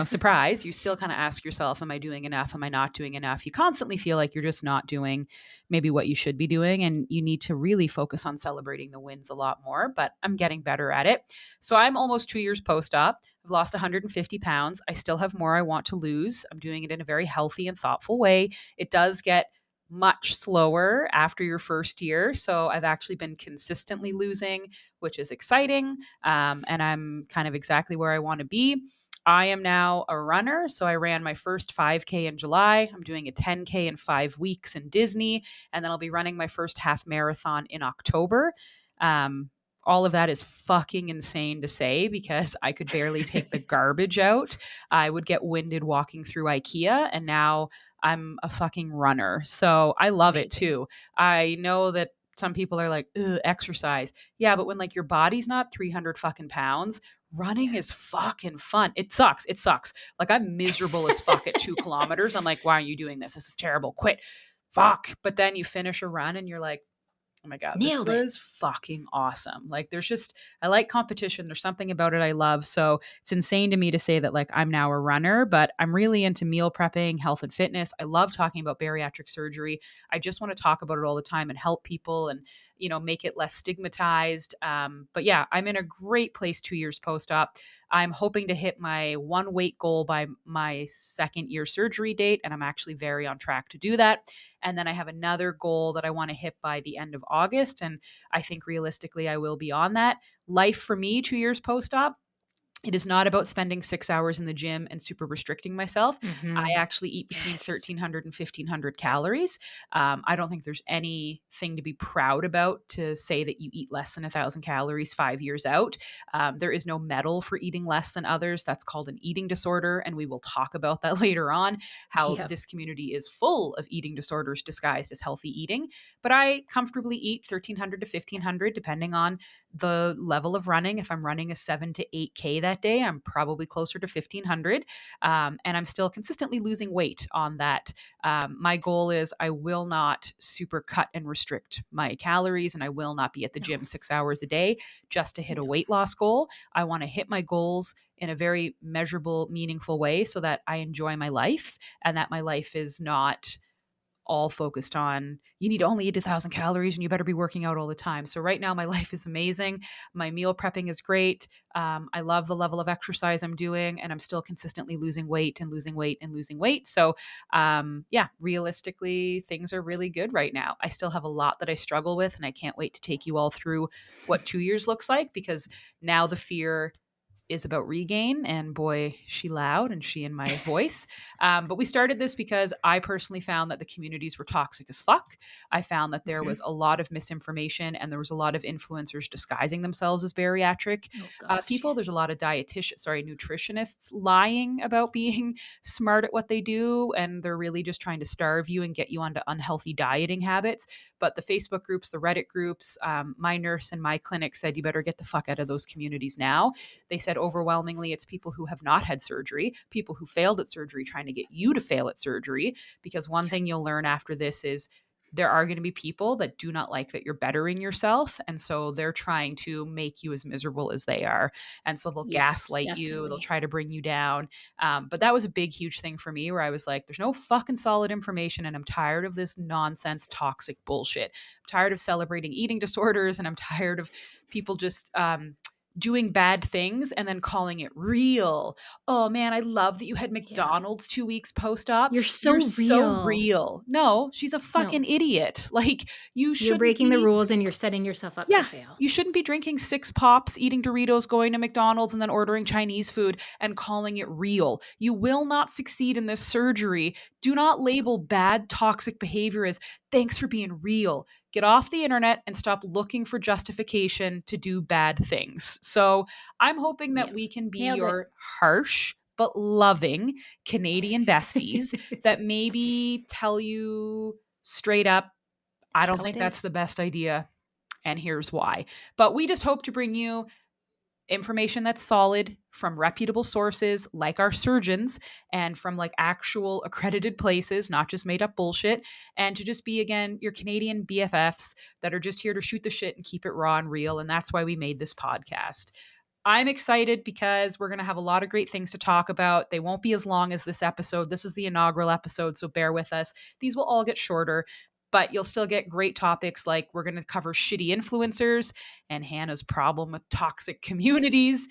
surprise, you still kind of ask yourself, am I doing enough? Am I not doing enough? You constantly feel like you're just not doing maybe what you should be doing. And you need to really focus on celebrating the wins a lot more, but I'm getting better at it. So I'm almost 2 years post op. I've lost 150 pounds. I still have more I want to lose. I'm doing it in a very healthy and thoughtful way. It does get much slower after your first year. So I've actually been consistently losing, which is exciting. And I'm kind of exactly where I want to be. I am now a runner. So I ran my first 5K in July. I'm doing a 10K in 5 weeks in Disney. And then I'll be running my first half marathon in October. All of that is fucking insane to say because I could barely take the garbage out. I would get winded walking through IKEA. And now I'm a fucking runner. So I love it Amazing. too. I know that some people are like, ugh, exercise. Yeah, but when like your body's not 300 fucking pounds, running Yeah. is fucking fun. It sucks. It sucks. Like I'm miserable as fuck at 2 kilometers. I'm like, why are you doing this? This is terrible. Quit. Fuck. But then you finish a run and you're like, oh my God, this Nailed it. was fucking awesome. Like, I like competition. There's something about it I love. So it's insane to me to say that, like, I'm now a runner, but I'm really into meal prepping, health and fitness. I love talking about bariatric surgery. I just want to talk about it all the time and help people and, make it less stigmatized. But yeah, I'm in a great place 2 years post op. I'm hoping to hit my one weight goal by my second year surgery date. And I'm actually very on track to do that. And then I have another goal that I want to hit by the end of August. And I think realistically, I will be on that. Life for me, 2 years post op, it is not about spending 6 hours in the gym and super restricting myself. I Mhm. actually eat between Yes. 1,300 and 1,500 calories. I don't think there's anything to be proud about to say that you eat less than 1,000 calories 5 years out. There is no medal for eating less than others. That's called an eating disorder. And we will talk about that later on, how Yep. this community is full of eating disorders disguised as healthy eating. But I comfortably eat 1,300 to 1,500, depending on the level of running. If I'm running a 7 to 8K that day, I'm probably closer to 1,500. And I'm still consistently losing weight on that. My goal is I will not super cut and restrict my calories, and I will not be at the No. gym 6 hours a day just to hit a No. weight loss goal. I want to hit my goals in a very measurable, meaningful way so that I enjoy my life and that my life is not all focused on you need to only eat 1,000 calories and you better be working out all the time. So right now my life is amazing. My meal prepping is great. I love the level of exercise I'm doing, and I'm still consistently losing weight and losing weight and losing weight. So yeah, realistically, things are really good right now. I still have a lot that I struggle with, and I can't wait to take you all through what 2 years looks like because now the fear is about regain, and boy, she loud and she in my voice. But we started this because I personally found that the communities were toxic as fuck. I found that there was Mhm. a lot of misinformation and there was a lot of influencers disguising themselves as bariatric Oh gosh, people. There's a yes. lot of nutritionists lying about being smart at what they do, and they're really just trying to starve you and get you onto unhealthy dieting habits. But the Facebook groups, the Reddit groups, my nurse and my clinic said you better get the fuck out of those communities now. They said overwhelmingly it's people who have not had surgery, people who failed at surgery trying to get you to fail at surgery. Because one Yeah. thing you'll learn after this is there are going to be people that do not like that you're bettering yourself. And so they're trying to make you as miserable as they are. And so they'll Yes, gaslight you, they'll definitely. try to bring you down. But that was a big, huge thing for me where I was like, there's no fucking solid information. And I'm tired of this nonsense, toxic bullshit. I'm tired of celebrating eating disorders. And I'm tired of people just, doing bad things and then calling it real. Oh man, I love that you had Yeah. McDonald's 2 weeks post op. You're You're so so real. real. No, she's a No. fucking idiot. Like, you You're shouldn't breaking the be. rules and you're setting yourself up to Yeah, fail. you shouldn't be drinking 6 pops, eating Doritos, going to McDonald's, and then ordering Chinese food and calling it real. You will not succeed in this surgery. Do not label bad, toxic behavior as thanks for being real. Get off the internet and stop looking for justification to do bad things. So I'm hoping that Yeah. we can be Nailed it. your harsh but loving Canadian besties that maybe tell you straight up, I don't How it think that's is. the best idea and here's why. But we just hope to bring you information that's solid from reputable sources like our surgeons and from like actual accredited places, not just made up bullshit. And to just be, again, your Canadian BFFs that are just here to shoot the shit and keep it raw and real. And that's why we made this podcast. I'm excited because we're going to have a lot of great things to talk about. They won't be as long as this episode. This is the inaugural episode, so bear with us. These will all get shorter, but you'll still get great topics like we're going to cover shitty influencers and Hannah's problem with toxic communities,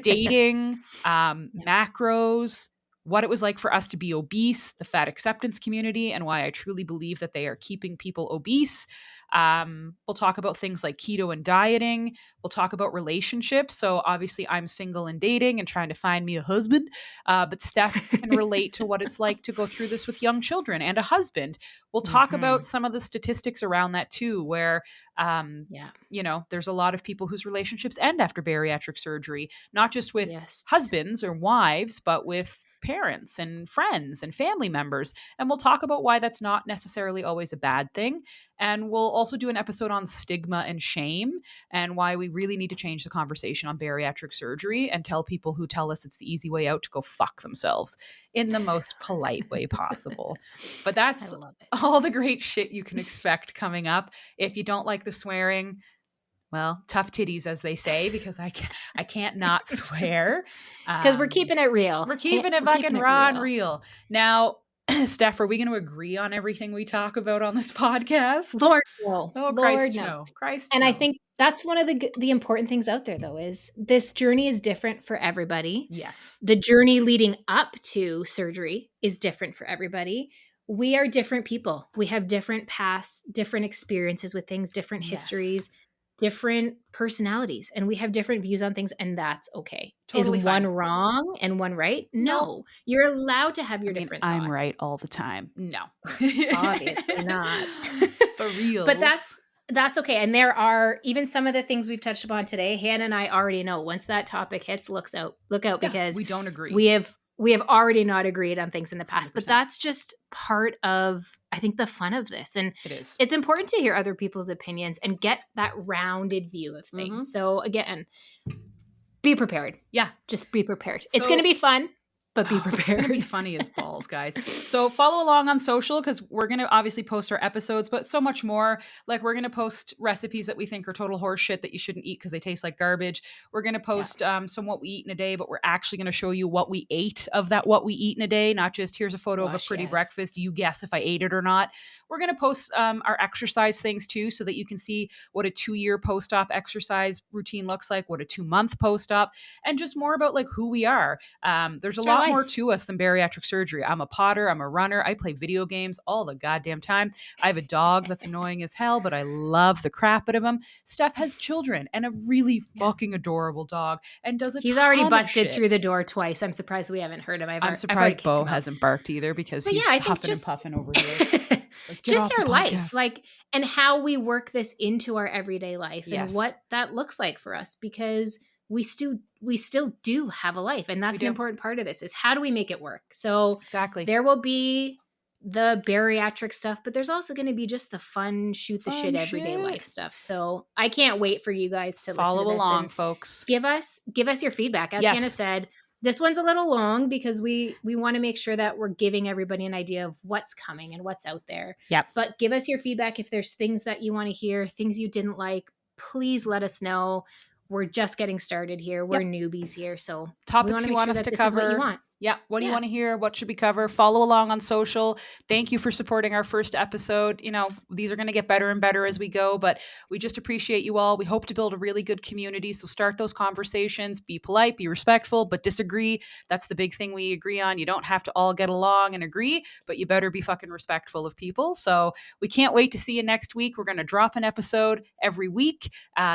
dating, Yeah. macros, what it was like for us to be obese, the fat acceptance community, and why I truly believe that they are keeping people obese. We'll talk about things like keto and dieting. We'll talk about relationships. So obviously, I'm single and dating and trying to find me a husband. But Steph can relate to what it's like to go through this with young children and a husband. We'll talk Mhm. about some of the statistics around that too, where Yeah. there's a lot of people whose relationships end after bariatric surgery, not just with Yes. husbands or wives, but with parents and friends and family members. And we'll talk about why that's not necessarily always a bad thing. And we'll also do an episode on stigma and shame and why we really need to change the conversation on bariatric surgery and tell people who tell us it's the easy way out to go fuck themselves in the most polite way possible. But I that's love it. all the great shit you can expect coming up. If you don't like the swearing, well, tough titties, as they say, because I can't not swear. Because we're keeping it real. We're keeping it We're fucking keeping it raw and real. real. Now, Steph, are we going to agree on everything we talk about on this podcast? Lord, no. Oh, Lord, Christ, no. no. Christ, And I no. think that's one of the important things out there, though, is this journey is different for everybody. Yes. The journey leading up to surgery is different for everybody. We are different people. We have different pasts, different experiences with things, different Yes. histories, different personalities, and we have different views on things, and that's okay. Is Totally one fine. wrong and one right? Nope. No. You're allowed to have I your mean, different I'm thoughts. right all the time. No. Obviously not. For But reals. that's okay. And there are even some of the things we've touched upon today, Hannah and I already know once that topic hits, look out Yeah, because we don't agree. we have already not agreed on things in the past. 100%. But that's just part of I think the fun of this. And It is. it's important to hear other people's opinions and get that rounded view of things. Mhm. So again, be prepared. Yeah. Just be prepared. It's So going to be fun, but be It's going to be prepared. funny as balls, guys. So follow along on social because we're going to obviously post our episodes, but so much more. Like we're going to post recipes that we think are total horse shit that you shouldn't eat because they taste like garbage. We're going to post some what we eat in a day, but we're actually going to show you what we ate of that what we eat in a day, not just here's a photo of a Gosh, pretty yes. breakfast. You guess if I ate it or not. We're going to post our exercise things too so that you can see what a 2-year post-op exercise routine looks like, what a 2-month post-op, and just more about like who we are. There's Just a our lot more life. to us than bariatric surgery. I'm a potter. I'm a runner. I play video games all the goddamn time. I have a dog that's annoying as hell, but I love the crap out of him. Steph has children and a really fucking adorable dog and does a He's ton already of busted shit. through the door twice. I'm surprised we haven't heard him. I'm I've already surprised kicked Bo him out. hasn't barked either because But he's yeah, I think huffing and just puffing over here. Like, get just off the our life, podcast. like, and how we work this into our everyday life and Yes. what that looks like for us, because we still do have a life, and that's an important part of this, is how do we make it work? So Exactly. there will be the bariatric stuff, but there's also going to be just the fun, shoot the shit, everyday life stuff. So I can't wait for you guys to Follow listen to this along, and folks. give us your feedback. As Yes. Hannah said, this one's a little long because we want to make sure that we're giving everybody an idea of what's coming and what's out there. Yep. But give us your feedback if there's things that you want to hear, things you didn't like. Please let us know. We're just getting started here. We're newbies here, so topics you want us to cover. This is what you want. Yeah. What do you want to hear? What should we cover? Follow along on social. Thank you for supporting our first episode. You know, these are going to get better and better as we go, but we just appreciate you all. We hope to build a really good community. So start those conversations, be polite, be respectful, but disagree. That's the big thing we agree on. You don't have to all get along and agree, but you better be fucking respectful of people. So we can't wait to see you next week. We're going to drop an episode every week.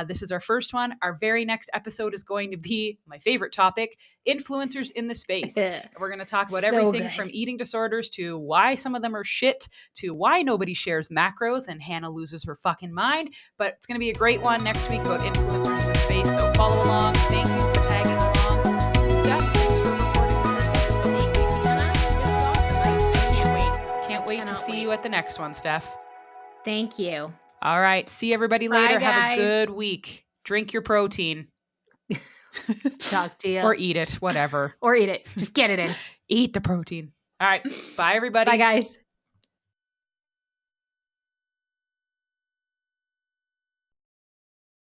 This is our first one. Our very next episode is going to be my favorite topic, influencers in the space. We're going to talk about everything from eating disorders to why some of them are shit to why nobody shares macros and Hannah loses her fucking mind. But it's going to be a great one next week about influencers in the space. So follow along. Thank you for tagging along. Steph, thanks for recording the first episode. Thanks, Hannah. This was awesome. I can't wait. Can't wait to see you at the next one, Steph. Thank you. All right. See everybody Bye, later. guys. Have a good week. Drink your protein. Talk to you. Or eat it, whatever. Or eat it. Just get it in. Eat the protein. All right. Bye, everybody. Bye, guys.